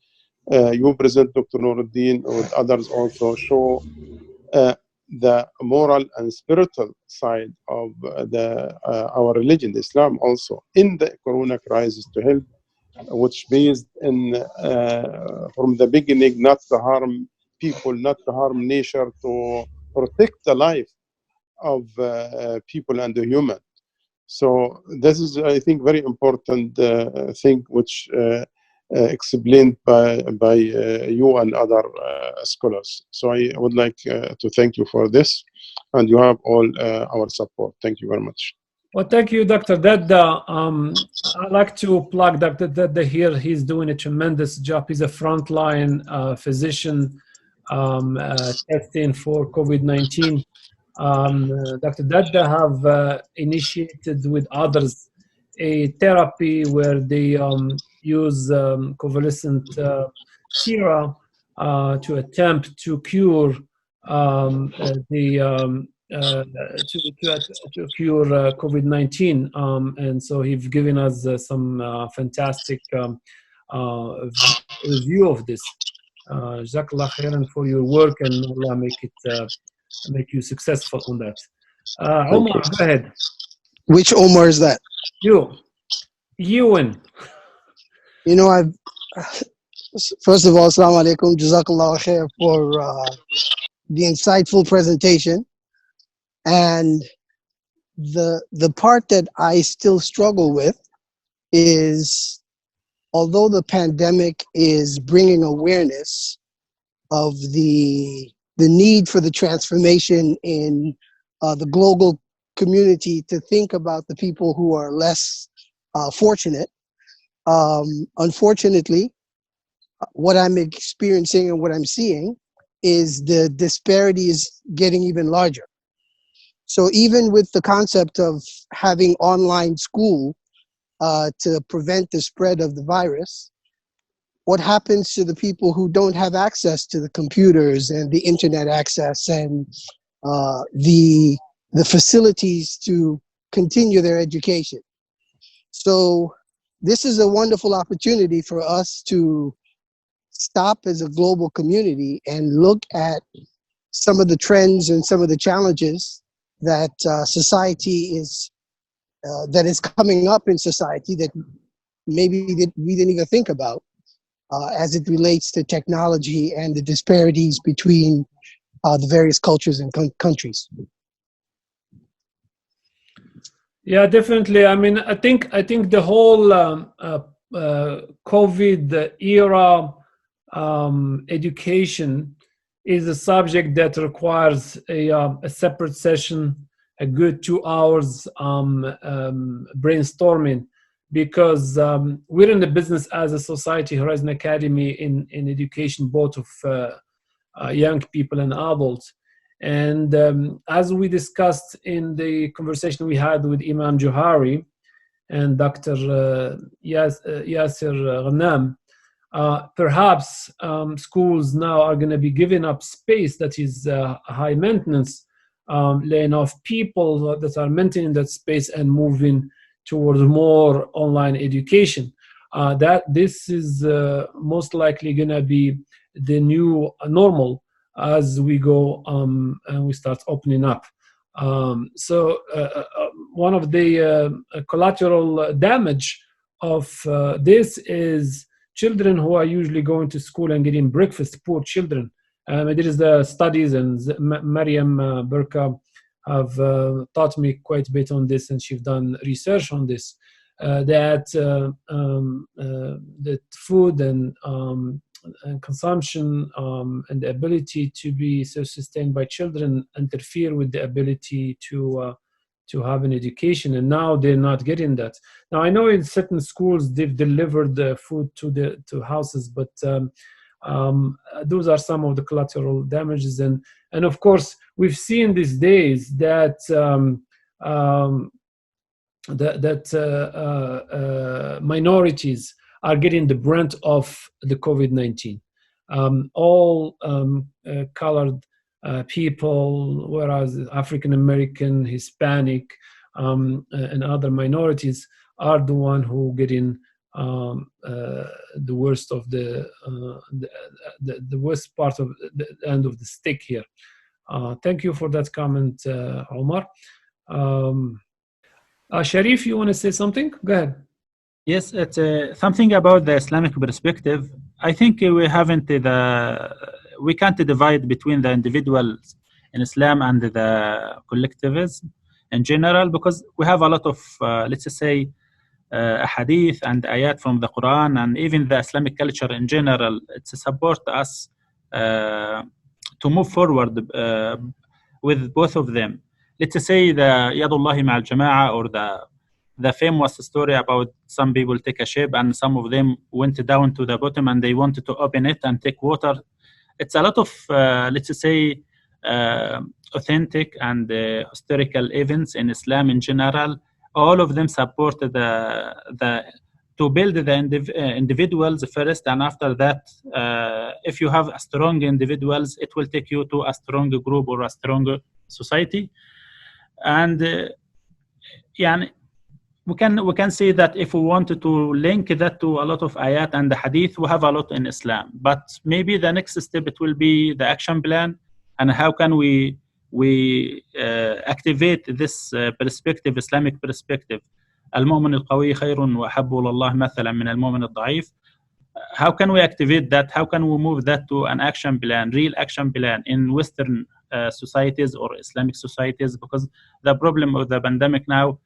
you present, Dr. Nuruddin, with others also, show the moral and spiritual side of our religion, Islam, also in the corona crisis, to help, which based in from the beginning not to harm people, not to harm nature, to protect the life of people and the human. So this is, I think, very important thing which explained by you and other scholars. So I would like to thank you for this, and you have all our support. Thank you very much. Well, thank you, Dr. Dadda. I'd like to plug Dr. Dadda here. He's doing a tremendous job. He's a frontline physician testing for COVID-19. Dr. Dadda have initiated with others a therapy where they use convalescent sera to attempt to cure to cure COVID-19, and so he's given us some fantastic review of this. Jazakallah khairan for your work, and Allah make you successful on that. Omar, go ahead. Which Omar is that? Ewan. You know, first of all, assalamu alaikum, jazakallah khair for the insightful presentation. And the part that I still struggle with is, although the pandemic is bringing awareness of the need for the transformation in the global community to think about the people who are less fortunate, Unfortunately, what I'm experiencing and what I'm seeing is the disparity is getting even larger. So even with the concept of having online school to prevent the spread of the virus, what happens to the people who don't have access to the computers and the internet access and the facilities to continue their education? So this is a wonderful opportunity for us to stop as a global community and look at some of the trends and some of the challenges that society is that is coming up in society that maybe we didn't even think about as it relates to technology and the disparities between the various cultures and countries. Yeah, definitely. I mean, I think the whole COVID era education is a subject that requires a separate session, a good 2 hours brainstorming, because we're in the business as a society, Horizon Academy, in education, both of young people and adults. And as we discussed in the conversation we had with Imam Johari and Dr. Yasser Ghanam, perhaps schools now are going to be giving up space that is high maintenance, laying off people that are maintaining that space and moving towards more online education. That this is most likely going to be the new normal as we go and we start opening up. So one of the collateral damage of this is children who are usually going to school and getting breakfast, poor children. There is the studies, and Mariam Burka have taught me quite a bit on this, and she's done research on this, that food and consumption and the ability to be self-sustained by children interfere with the ability to have an education, and now they're not getting that. Now I know in certain schools they've delivered the food to houses, but those are some of the collateral damages, and of course we've seen these days that minorities are getting the brunt of the COVID-19. All colored people, whereas African American, Hispanic, and other minorities are the one who getting the worst of the worst part of the end of the stick here. Thank you for that comment, Omar. Sharif, you want to say something? Go ahead. Yes, it's something about the Islamic perspective. I think we can't divide between the individuals in Islam and the collectivism in general, because we have a lot of, let's just say, hadith and ayat from the Quran, and even the Islamic culture in general, to support us to move forward with both of them. Let's say the Yadullahi ma'al Jama'a, or the famous story about some people take a ship and some of them went down to the bottom and they wanted to open it and take water. It's a lot of, let's say, authentic and historical events in Islam in general. All of them support to build the individuals first, and after that, if you have strong individuals, it will take you to a stronger group or a stronger society. And we can say that if we wanted to link that to a lot of ayat and the hadith, we have a lot in Islam. But maybe the next step, it will be the action plan, and how can we activate this perspective, Islamic perspective. المؤمن القوي خير وأحب إلى الله مثلا من المؤمن الضعيف. How can we activate that? How can we move that to an action plan, real action plan in Western societies or Islamic societies? Because the problem of the pandemic now,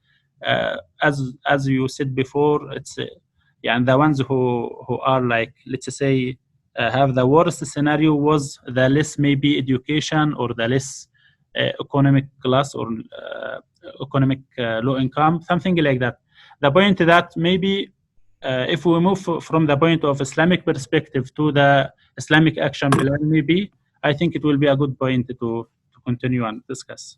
as you said before, it's the ones who are, like, let's say, have the worst scenario was the less maybe education or the less economic class or economic low income, something like that. The point that maybe if we move from the point of Islamic perspective to the Islamic action plan, maybe, I think it will be a good point to continue and discuss.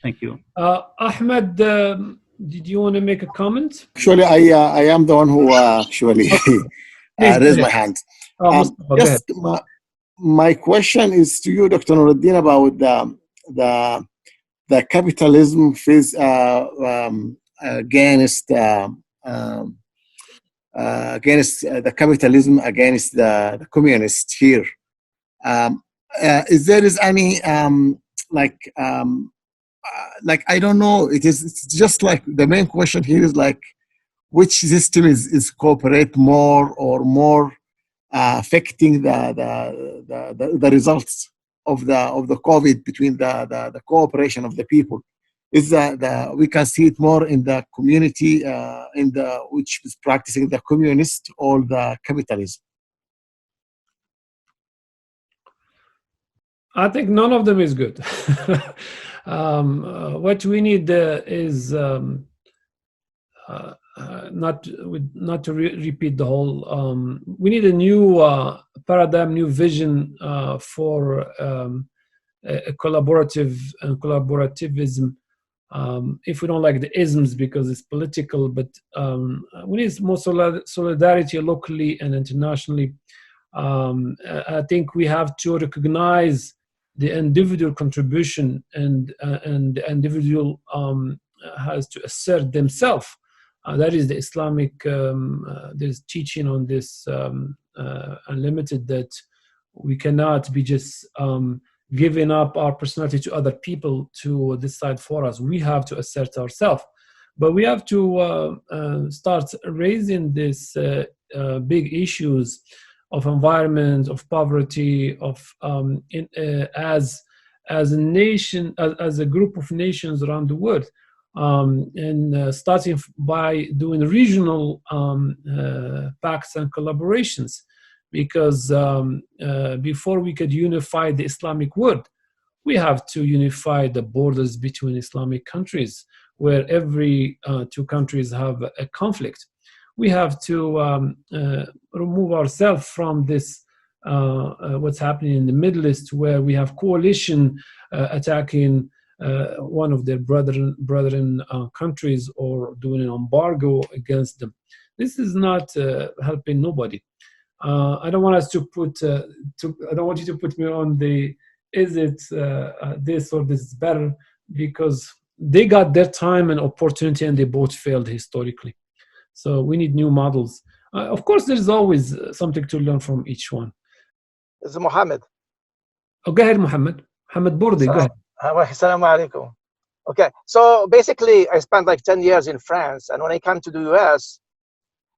Thank you. Ahmed, did you want to make a comment? Actually, I am the one who actually raised my hand. Just my question is to you, Dr. Nuruddin, about the capitalism phase against the capitalism against the communists here. Is there any like I don't know. It's just like the main question here is like which system is cooperate more or more affecting the results of the COVID between the cooperation of the people. Is that we can see it more in the community which is practicing the communist or the capitalism? I think none of them is good. What we need is not to repeat the whole. We need a new paradigm, new vision for a collaborative and collaborativism. If we don't like the isms because it's political, but we need more solidarity locally and internationally. I think we have to recognize the individual contribution, and the individual has to assert themselves. That is the Islamic there's teaching on this unlimited, that we cannot be just giving up our personality to other people to decide for us. We have to assert ourselves, but we have to start raising these big issues of environment, of poverty, of as a nation, as a group of nations around the world, and starting by doing regional pacts and collaborations, because before we could unify the Islamic world, we have to unify the borders between Islamic countries, where every two countries have a conflict. We have to remove ourselves from this, what's happening in the Middle East, where we have coalition attacking one of their brethren countries, or doing an embargo against them. This is not helping nobody. I don't want us to put. I don't want you to put me on the is it this or this is better, because they got their time and opportunity and they both failed historically. So we need new models. Of course, there's always something to learn from each one. It's Mohammed. Oh, go ahead, Mohammed. Mohammed Bourdi, go ahead. Assalamu alaikum. Okay, so basically, I spent like 10 years in France, and when I came to the US,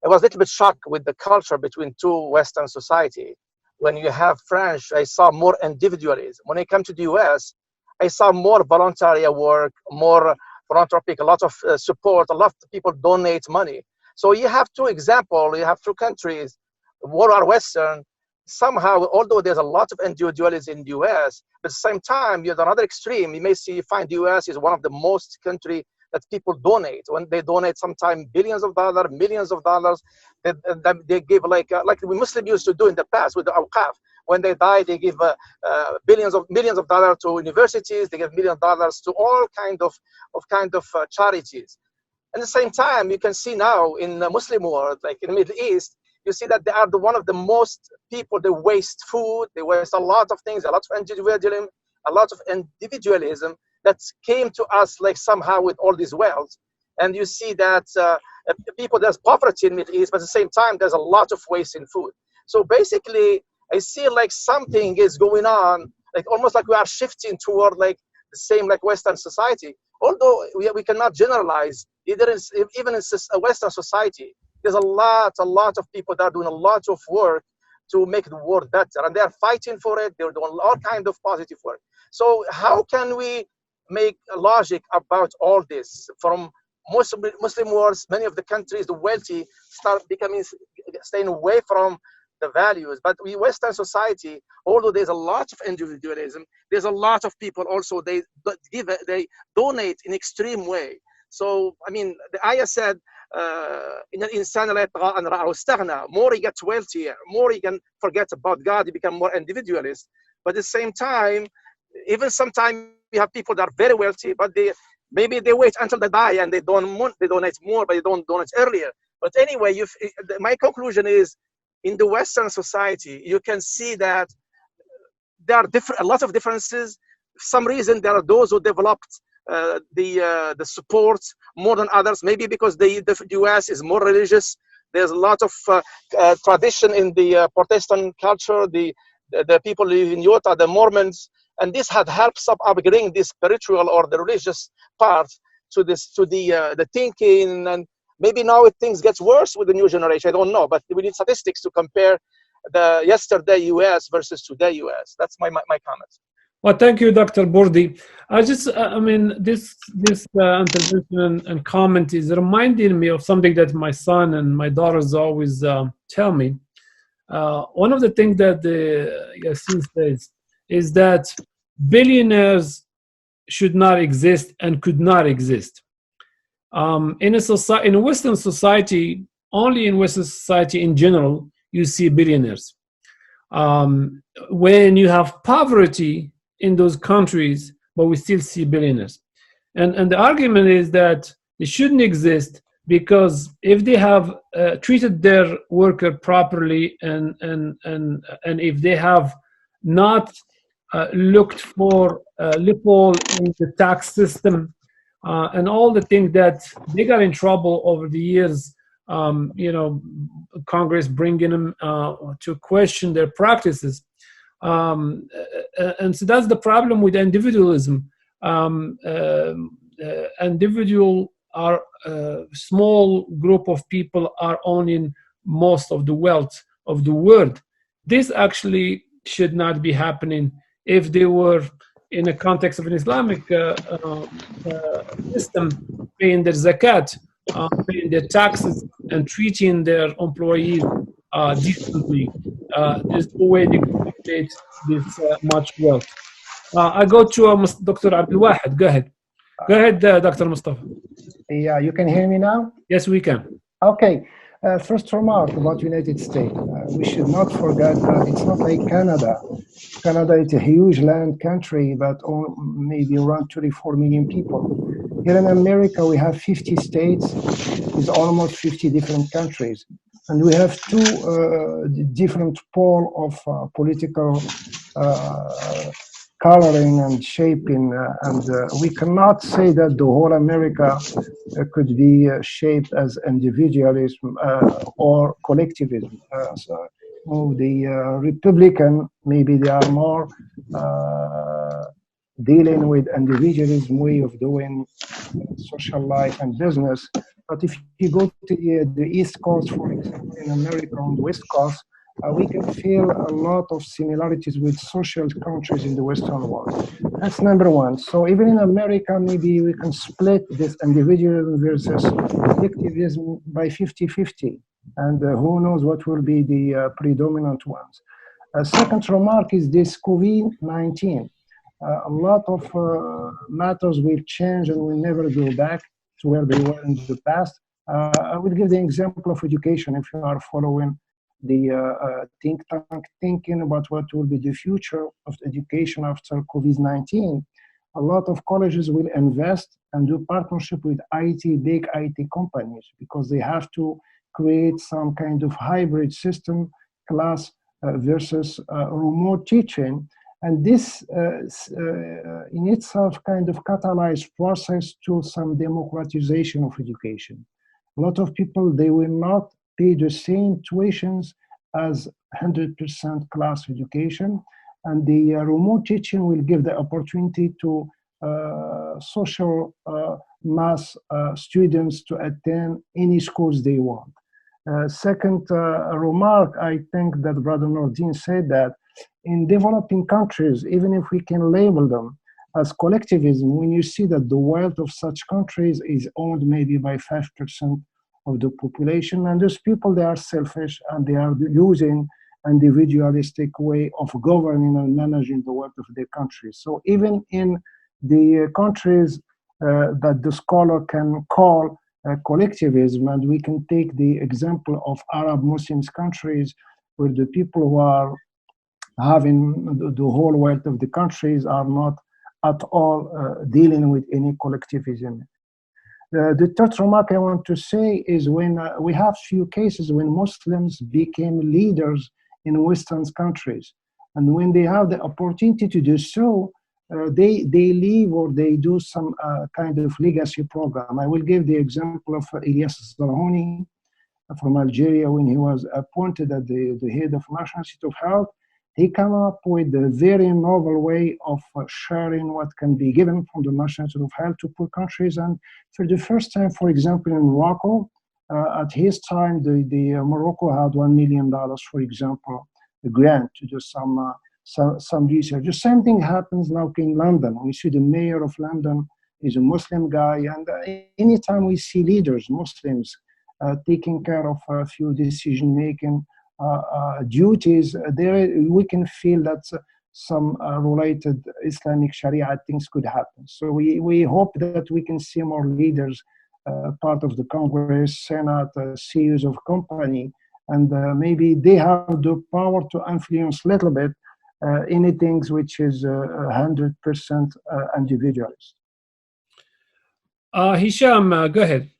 I was a little bit shocked with the culture between two Western society. When you have French, I saw more individualism. When I came to the US, I saw more voluntary work, more philanthropic, a lot of support, a lot of people donate money. So you have two examples, you have two countries, one are Western. Somehow, although there's a lot of individualism in the US, but at the same time, you're at another extreme. You may see, find the US is one of the most country that people donate. When they donate, sometimes billions of dollars, millions of dollars, they give like the Muslims used to do in the past with the awqaf. When they die, they give millions of dollars to universities. They give $1 million to all kind of charities. At the same time, you can see now in the Muslim world, like in the Middle East, you see that they are one of the most people. They waste food. They waste a lot of things. A lot of individualism that came to us like somehow with all this wealth. And you see that people, there's poverty in the Middle East, but at the same time, there's a lot of waste in food. So basically, I see like something is going on, like almost like we are shifting toward like the same like Western society. Although we cannot generalize, even in a Western society, there's a lot of people that are doing a lot of work to make the world better, and they are fighting for it. They're doing all kinds of positive work. So how can we make a logic about all this? From Muslim worlds, many of the countries, the wealthy, staying away from the values. But we Western society, although there's a lot of individualism, there's a lot of people also, they donate in extreme way. So, I mean, the ayah said, إن الإنسان لا يطغى أن رآه استغنى. More he gets wealthier, more he can forget about God, he become more individualist. But at the same time, even sometimes you have people that are very wealthy, but maybe they wait until they die and they donate more, but they don't donate earlier. But anyway, my conclusion is, in the Western society, you can see that there are a lot of differences. For some reason, there are those who developed the support more than others. Maybe because the US is more religious. There's a lot of tradition in the Protestant culture. The people live in Utah, the Mormons, and this had helped upgrading this spiritual or the religious part to the thinking. And maybe now things gets worse with the new generation. I don't know, but we need statistics to compare the yesterday US versus today US. That's my comment. Well, thank you, Dr. Bordi. I mean, this intervention and comment is reminding me of something that my son and my daughters always tell me. One of the things that Yassin says is that billionaires should not exist and could not exist. In a Western society, only in Western society in general, you see billionaires. When you have poverty in those countries, but we still see billionaires. And the argument is that they shouldn't exist because if they have treated their worker properly and if they have not looked for loophole in the tax system and all the things that they got in trouble over the years, Congress bringing them to question their practices. And so that's the problem with individualism. Individual are small group of people are owning most of the wealth of the world. This actually should not be happening if they were in a context of an Islamic system, paying their zakat, paying their taxes, and treating their employees decently. There's no way they could create this much wealth. I go to Dr. Abdul Wahid. Go ahead. Go ahead, Dr. Mustafa. Yeah, you can hear me now? Yes, we can. Okay. First remark about United States. We should not forget that it's not like Canada. Canada is a huge land country, but maybe around 34 million people. Here in America, we have 50 states with almost 50 different countries. And we have two different pole of political coloring and shaping, and we cannot say that the whole America could be shaped as individualism or collectivism. The Republican, maybe they are more dealing with individualism way of doing social life and business. But if you go to the East Coast, for example, in America on the West Coast, we can feel a lot of similarities with social countries in the Western world. That's number one. So even in America, maybe we can split this individualism versus collectivism by 50-50. And who knows what will be the predominant ones. Second remark is this COVID-19. A lot of matters will change and will never go back to where they were in the past. I will give the example of education. If you are following the think tank thinking about what will be the future of education after COVID-19, a lot of colleges will invest and do partnership with big IT companies, because they have to create some kind of hybrid system, class versus remote teaching. And this in itself kind of catalyzed process to some democratization of education. A lot of people, they will not pay the same tuitions as 100% class education, and the remote teaching will give the opportunity to social mass students to attend any schools they want. Second remark, I think that Brother Nordin said that in developing countries, even if we can label them as collectivism, when you see that the wealth of such countries is owned maybe by 5% of the population, and those people, they are selfish and they are using individualistic way of governing and managing the wealth of their country. So even in the countries that the scholar can call collectivism. And we can take the example of Arab Muslims countries, where the people who are having the whole wealth of the countries are not at all dealing with any collectivism. The third remark I want to say is when we have few cases when Muslims became leaders in Western countries, and when they have the opportunity to do so, they leave or they do some kind of legacy program. I will give the example of Ilyas Zarhoni from Algeria. When he was appointed as the head of National Institute of Health, he came up with a very novel way of sharing what can be given from the National Institute of Health to poor countries. And for the first time, for example, in Morocco, at his time, the Morocco had $1 million, for example, a grant to do some research. The same thing happens now in London. We see the mayor of London is a Muslim guy, and anytime we see leaders, Muslims, taking care of a few decision-making duties, there we can feel that some related Islamic Sharia things could happen. So we hope that we can see more leaders, part of the Congress, Senate, CEOs of company, and maybe they have the power to influence a little bit anything which is 100% individualist. Hisham, go ahead.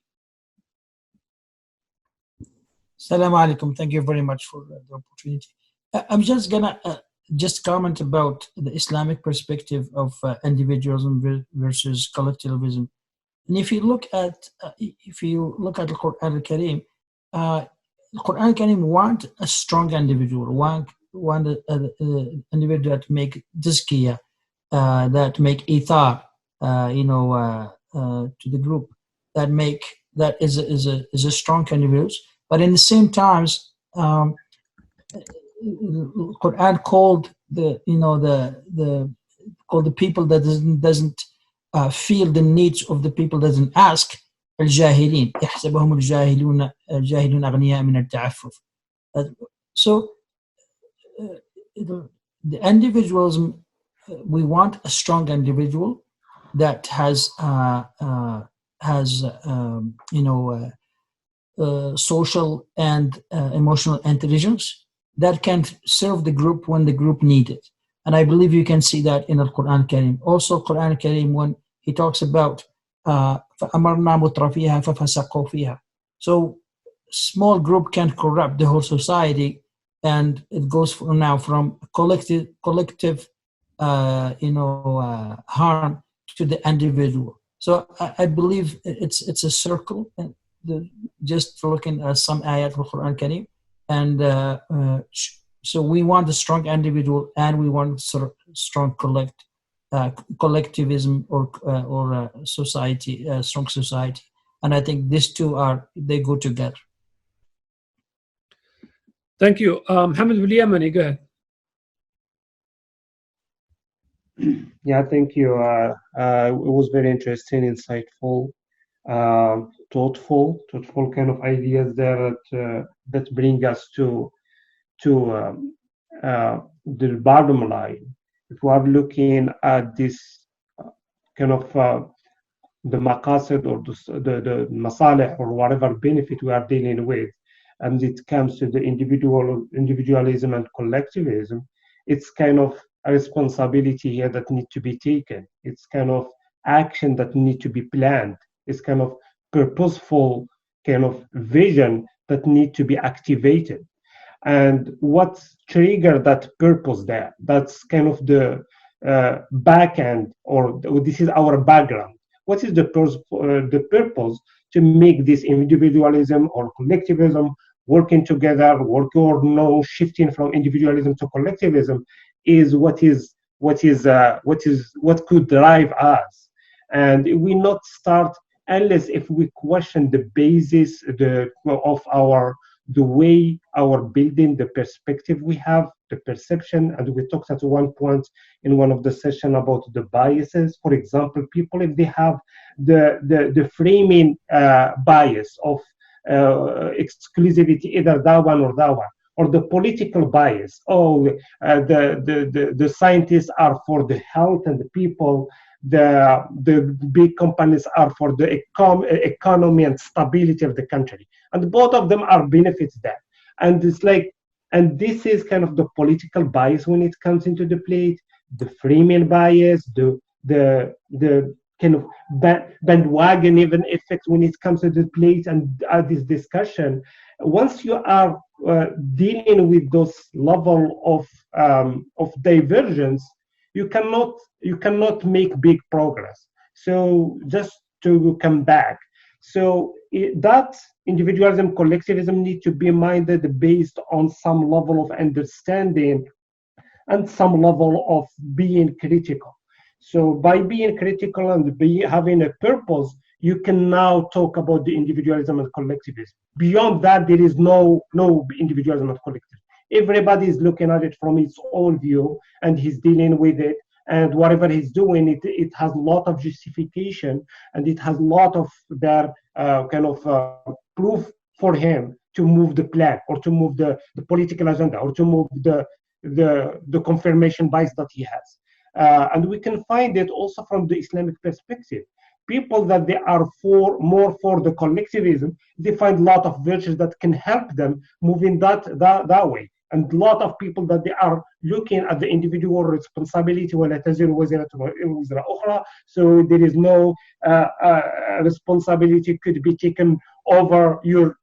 Assalamu alaikum. Thank you very much for the opportunity. I'm just gonna just comment about the Islamic perspective of individualism versus collectivism. And if you look at the Quran al-Karim, the Quran al-Karim want a strong individual, want an individual that make tazkiyah, that make ithar, to the group, that is a strong individual. But in the same times, Quran called the people that doesn't feel the needs of the people, doesn't ask, al-jahilin. يحسبهم الجاهلون أغنياء من التعفف. So the individualism, we want a strong individual that has social and emotional intelligence that can serve the group when the group need it. And I believe you can see that in the Quran al-Karim. Also, Quran al-Karim, when he talks about فَأَمَرْنَا مُتْرَفِيهَا فَفَسَقُوا فِيهَا. So small group can corrupt the whole society, and it goes from collective harm to the individual. So I believe it's a circle. Just looking at some ayat of the Quran al-Karim, and so we want a strong individual, and we want strong collectivism or society, strong society. And I think these two they go together. Thank you. Mohammed al-Yamani, go ahead. Yeah, thank you. It was very interesting, insightful, thoughtful kind of ideas there that bring us to the bottom line. If we are looking at this kind of the maqasid or the masalih or whatever benefit we are dealing with, and it comes to the individualism and collectivism, it's kind of a responsibility here that need to be taken. It's kind of action that need to be planned. It's kind of purposeful kind of vision that need to be activated. And what trigger that purpose there? That's kind of the back end, or this is our background. What is the purpose to make this individualism or collectivism working together, shifting from individualism to collectivism is what could drive us. And we not start unless if we question the basis of the way our building, the perspective we have, the perception. And we talked at one point in one of the sessions about the biases. For example, people, if they have the framing bias of exclusivity, either that one or that one, or the political bias, the scientists are for the health and the people, the big companies are for the economy and stability of the country, and both of them are benefits there. And it's like, and this is kind of the political bias when it comes into the plate, the Freeman bias, the kind of bandwagon even effect when it comes to the plate, and this discussion. Once you are dealing with those level of divergence, you cannot make big progress. So just to come back, so that individualism, collectivism need to be minded based on some level of understanding and some level of being critical. So by being critical and having a purpose, you can now talk about the individualism and collectivism. Beyond that, there is no individualism and collectivism. Everybody is looking at it from its own view, and he's dealing with it. And whatever he's doing, it has a lot of justification, and it has a lot of their proof for him to move the plan, or to move the political agenda, or to move the confirmation bias that he has. And we can find it also from the Islamic perspective. People that they are more for the collectivism, they find a lot of virtues that can help them move in that way. And a lot of people that they are looking at the individual responsibility, so there is no responsibility could be taken over your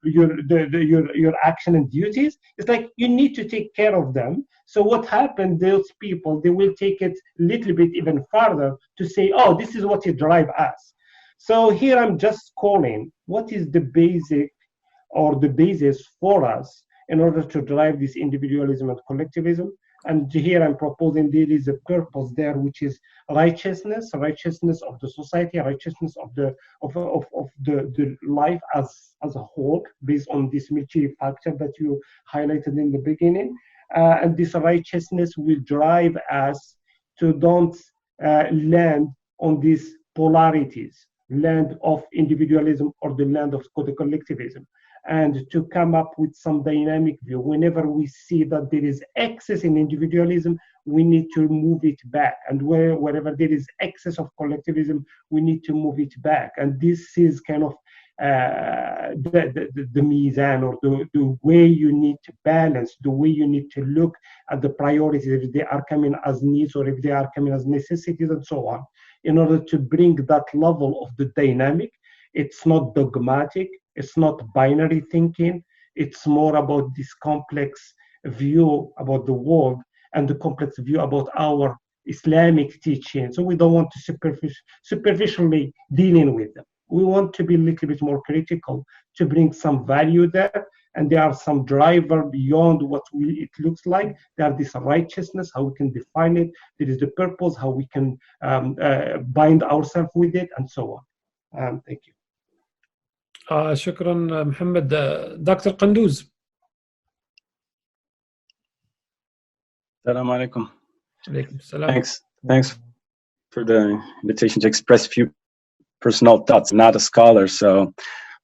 action and duties. It's like you need to take care of them. So what happened, those people, they will take it a little bit even further to say, oh, this is what you drive us. So here I'm just calling what is the basic or the basis for us in order to drive this individualism and collectivism. And here I'm proposing there is a purpose there, which is righteousness of the society, righteousness of the life as a whole, based on this multi-factor that you highlighted in the beginning. And this righteousness will drive us to don't land on these polarities, land of individualism or the land of the collectivism, and to come up with some dynamic view. Whenever we see that there is excess in individualism, we need to move it back. And wherever there is excess of collectivism, we need to move it back. And this is kind of the mizan, or the way you need to balance, the way you need to look at the priorities, if they are coming as needs or if they are coming as necessities, and so on, in order to bring that level of the dynamic. It's not dogmatic, it's not binary thinking, it's more about this complex view about the world and the complex view about our Islamic teaching. So we don't want to superficially dealing with them. We want to be a little bit more critical, to bring some value there. And there are some driver beyond what it looks like. There are this righteousness, how we can define it. There is the purpose, how we can bind ourselves with it, and so on. Thank you. شكرا محمد. دكتور قندوز. Assalamu alaikum. Alaikum salam. Thanks for the invitation to express a few personal thoughts. I'm not a scholar, so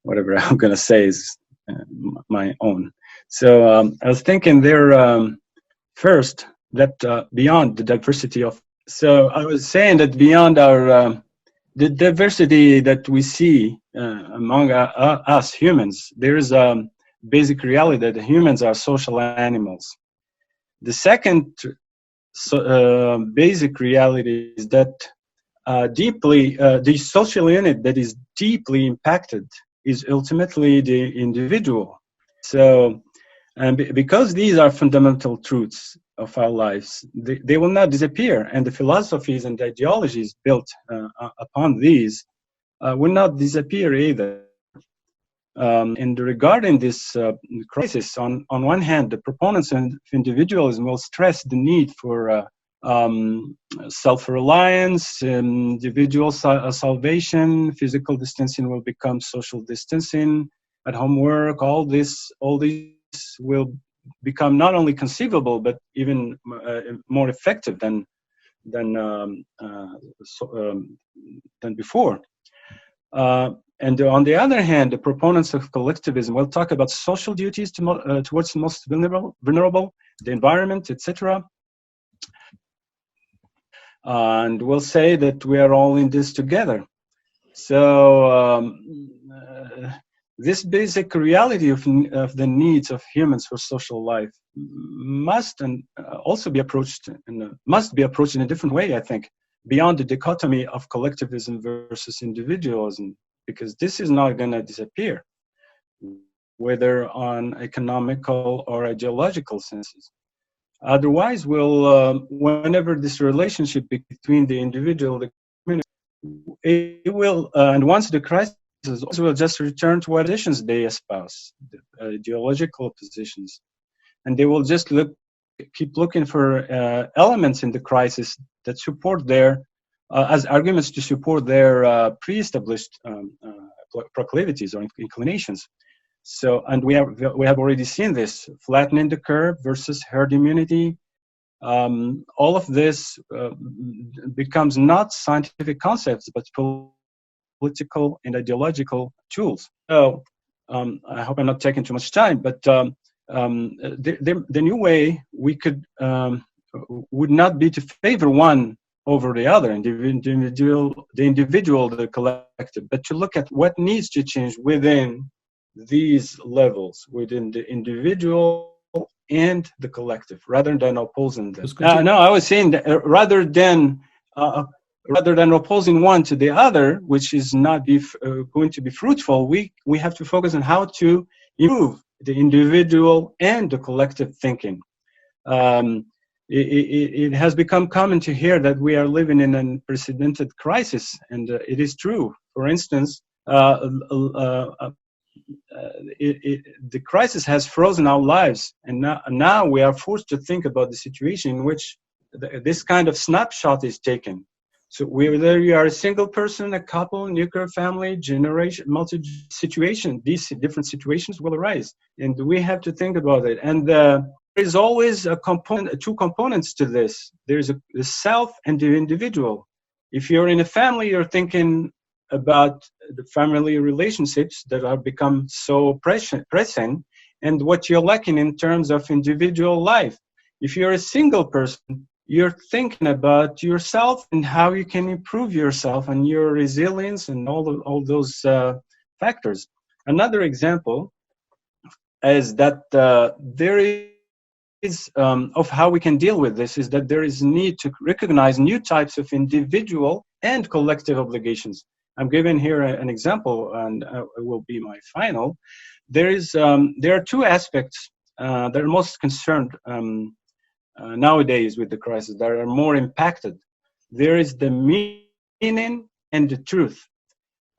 whatever I'm going to say is my own. So I was thinking there first that beyond the diversity of, so I was saying that beyond our the diversity that we see among us humans, there is a basic reality that humans are social animals. The second basic reality is that the social unit that is deeply impacted is ultimately the individual. So, because these are fundamental truths of our lives, they will not disappear, and the philosophies and the ideologies built upon these will not disappear either. And regarding this crisis, on one hand, the proponents of individualism will stress the need for self-reliance, individual salvation, physical distancing will become social distancing, at home work, all these will become not only conceivable but even more effective than before. And on the other hand, the proponents of collectivism will talk about social duties towards the most vulnerable, the environment, etc. and we'll say that we are all in this together. So this basic reality of the needs of humans for social life must and also be approached and must be approached in a different way, I think, beyond the dichotomy of collectivism versus individualism, because this is not going to disappear, whether on economical or ideological senses. Otherwise, we'll, whenever this relationship between the individual and the community, it will, and once the crisis will just return to what positions they espouse, the ideological positions, and they will just keep looking for elements in the crisis that support their, as arguments to support their pre-established proclivities or inclinations. So, and we have already seen this, flattening the curve versus herd immunity. All of this becomes not scientific concepts, but political and ideological tools. So, I hope I'm not taking too much time, but the new way we could would not be to favor one over the other, the individual, the collective, but to look at what needs to change within these levels, within the individual and the collective, rather than opposing them. No, I was saying that rather than opposing one to the other, which is not going to be fruitful, we have to focus on how to improve the individual and the collective thinking. It has become common to hear that we are living in an unprecedented crisis, and it is true. For instance, the crisis has frozen our lives, and now we are forced to think about the situation in which this kind of snapshot is taken. So whether you are a single person, a couple, nuclear family, generation, multi-situation, these different situations will arise, and we have to think about it. And there is always two components to this. There's the self and the individual. If you're in a family, you're thinking about the family relationships that have become so pressing and what you're lacking in terms of individual life. If you're a single person, you're thinking about yourself and how you can improve yourself and your resilience and all those factors. Another example is that there is of how we can deal with this is that there is need to recognize new types of individual and collective obligations. I'm giving here an example, and it will be my final. There are two aspects that are most concerned nowadays with the crisis, that are more impacted. There is the meaning and the truth.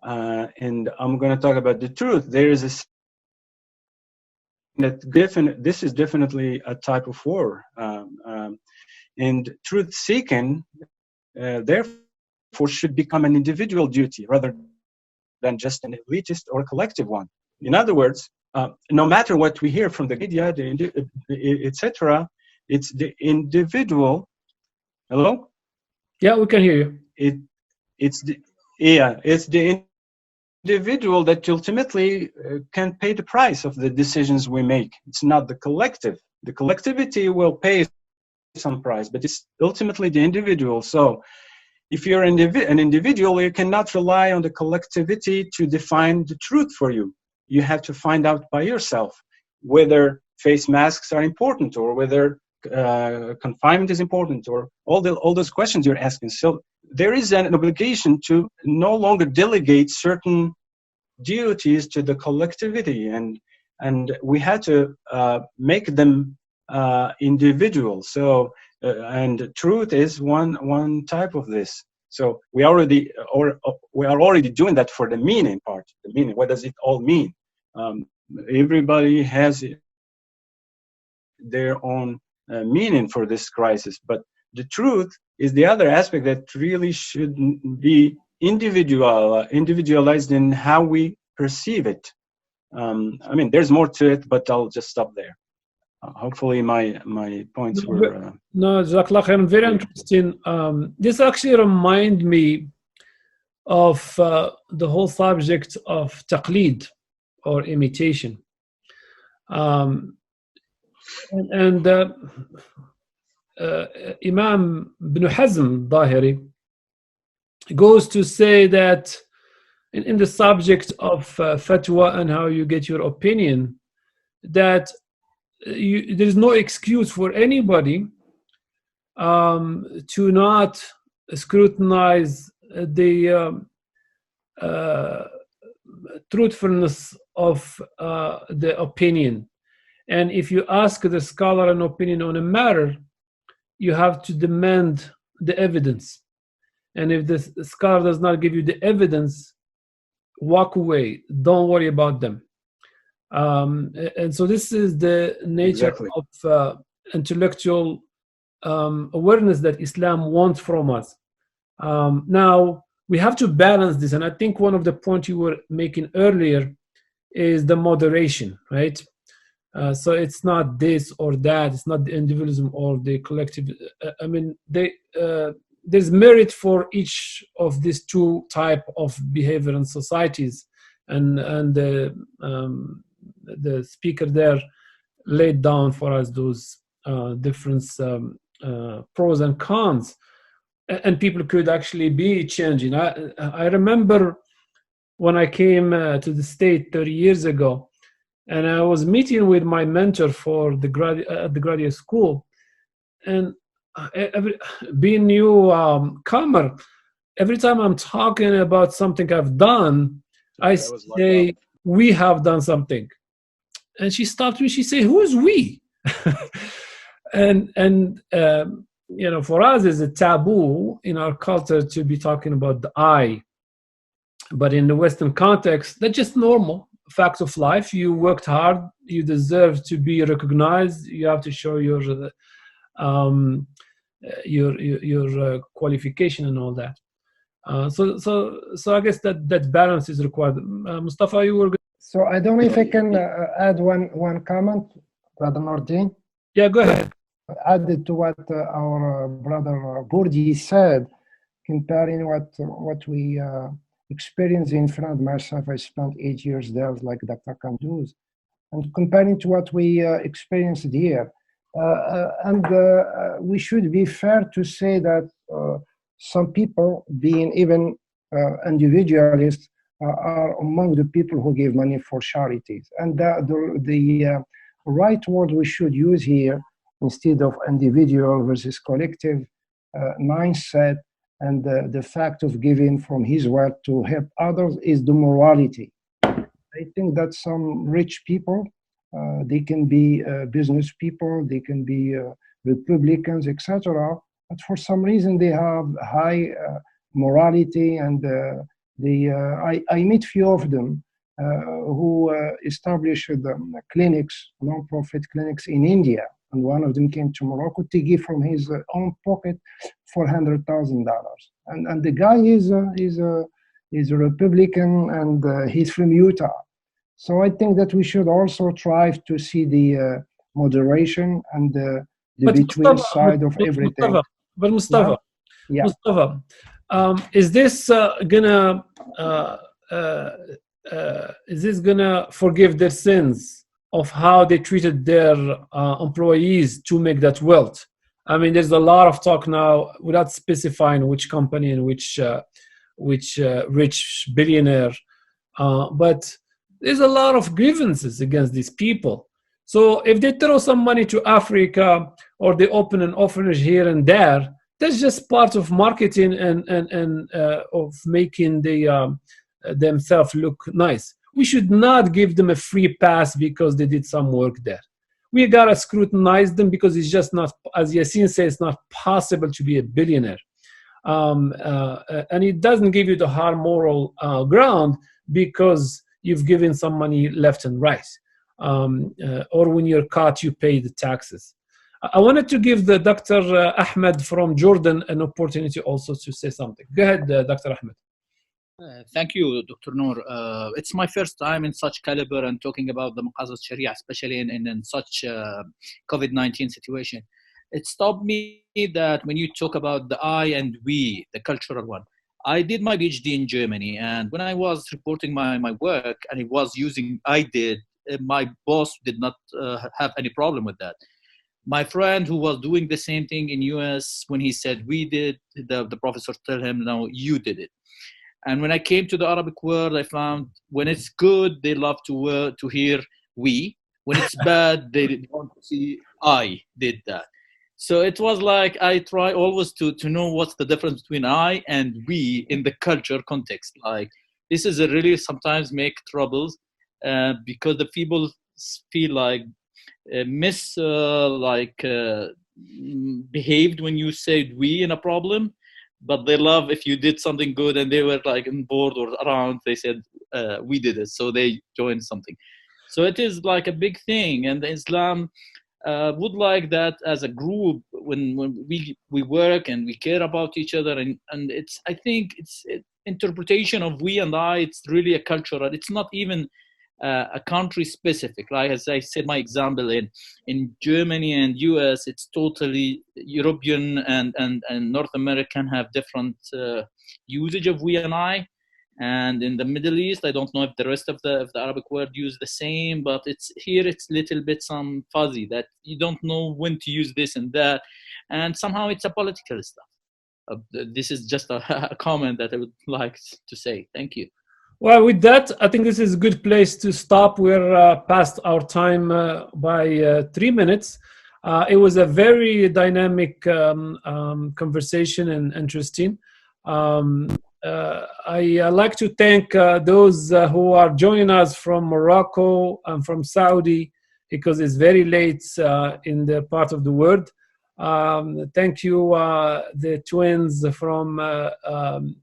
And I'm going to talk about the truth. There is this is definitely a type of war. And truth-seeking, therefore, should become an individual duty rather than just an elitist or a collective one. In other words, no matter what we hear from the media, etc., it's the individual. Hello? Yeah, we can hear you. It's the individual that ultimately can pay the price of the decisions we make. It's not the collective. The collectivity will pay some price, but it's ultimately the individual. So if you're an individual, you cannot rely on the collectivity to define the truth for you. You have to find out by yourself whether face masks are important, or whether confinement is important, or all those questions you're asking. So there is an obligation to no longer delegate certain duties to the collectivity, and we had to make them individual. So and truth is one type of this. So we are already doing that for the meaning part. The meaning, what does it all mean? Everybody has their own meaning for this crisis, but the truth is the other aspect that really should be individualized in how we perceive it. I mean, there's more to it, but I'll just stop there. Hopefully my points were... No, Jazakallah khairan, very interesting. This actually reminds me of the whole subject of taqlid, or imitation. Imam Ibn Hazm Dahiri goes to say that in the subject of fatwa and how you get your opinion, that there is no excuse for anybody to not scrutinize the truthfulness of the opinion. And if you ask the scholar an opinion on a matter, you have to demand the evidence. And if the scholar does not give you the evidence, walk away. Don't worry about them. And so this is the nature of intellectual awareness that Islam wants from us. Now, we have to balance this. And I think one of the points you were making earlier is the moderation, right? So it's not this or that. It's not the individualism or the collective. I mean, there's merit for each of these two type of behavior in societies. And the speaker there laid down for us those different pros and cons, and people could actually be changing. I remember when I came to the State 30 years ago, and I was meeting with my mentor for the graduate school, and being newcomer, every time I'm talking about something I've done, I say, we have done something. And she stopped me, she said, who is we? and you know, for us, it's a taboo in our culture to be talking about the I. But in the Western context, that's just normal. Fact of life. You worked hard. You deserve to be recognized. You have to show your qualification and all that. So I guess that balance is required. Mustafa, you were. So I don't know if I can add one comment, Brother Nordin. Yeah, go ahead. Added to what our brother Bourdi said, comparing what we experience in France. Myself, I spent 8 years there, like Dr. Kanduz, and comparing to what we experienced here. And we should be fair to say that some people, being even individualists, are among the people who give money for charities. And the right word we should use here, instead of individual versus collective mindset, and the fact of giving from his wealth to help others, is the morality. I think that some rich people, they can be business people, they can be Republicans, etc. But for some reason, they have high morality, and I meet few of them who established clinics, non-profit clinics in India. And one of them came to Morocco to give from his own pocket $400,000. And the guy is a Republican, and he's from Utah. So I think that we should also try to see the moderation and the between side of everything. Mustafa, is this gonna forgive their sins of how they treated their employees to make that wealth? I mean, there's a lot of talk now, without specifying which company and which rich billionaire, but there's a lot of grievances against these people. So if they throw some money to Africa, or they open an orphanage here and there, that's just part of marketing and of making themselves look nice. We should not give them a free pass because they did some work there. We gotta scrutinize them, because it's just not, as Yassine says, it's not possible to be a billionaire. And it doesn't give you the hard moral ground because you've given some money left and right. Or when you're caught, you pay the taxes. I wanted to give the Dr. Ahmed from Jordan an opportunity also to say something. Go ahead, Dr. Ahmed. Thank you, Dr. Noor. It's my first time in such caliber and talking about the Maqasid Sharia, especially in such COVID-19 situation. It stopped me that when you talk about the I and we, the cultural one, I did my PhD in Germany, and when I was reporting my work and it was using I did, my boss did not have any problem with that. My friend who was doing the same thing in US, when he said we did, the professor tell him, no, you did it. And when I came to the Arabic world, I found when it's good, they love to hear we. When it's bad, they want to see I did that. So it was like I try always to know what's the difference between I and we in the culture context. Like this is a really sometimes make troubles because the people feel like behaved when you said we in a problem, but they love if you did something good and they were like on board or around, they said we did it, so they joined something. So it is like a big thing, and Islam would like that as a group when we work and we care about each other, and it's, I think it's interpretation of we and I, it's really a cultural, it's not even a country specific. Like as I said, my example in Germany and US, it's totally European and North American have different usage of we and I. And in the Middle East, I don't know if the rest of the Arabic world use the same, but it's here it's little bit some fuzzy that you don't know when to use this and that. And somehow it's a political stuff. This is just a comment that I would like to say. Thank you. Well, with that, I think this is a good place to stop. We're past our time by 3 minutes. It was a very dynamic conversation and interesting. I like to thank those who are joining us from Morocco and from Saudi, because it's very late in the part of the world. Thank you, the twins from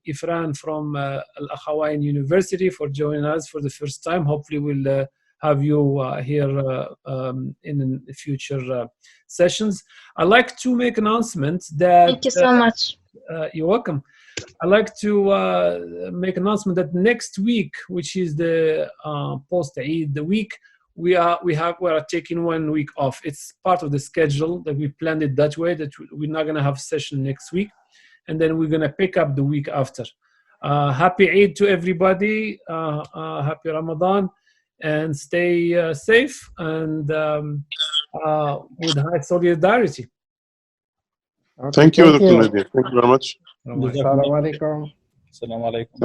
Ifran from Al-Akhawain University for joining us for the first time. Hopefully we'll have you here in future sessions. I'd like to make an announcement that... Thank you so much. You're welcome. I'd like to make an announcement that next week, which is the post-Eid, the week, we are taking 1 week off. It's part of the schedule that we planned it that way, that we're not going to have session next week, and then we're going to pick up the week after. Happy Eid to everybody. Happy Ramadan, and stay safe and with high solidarity. Okay, thank you, Dr. Nadir. Thank you very much. Assalamu alaikum. Assalamu alaikum.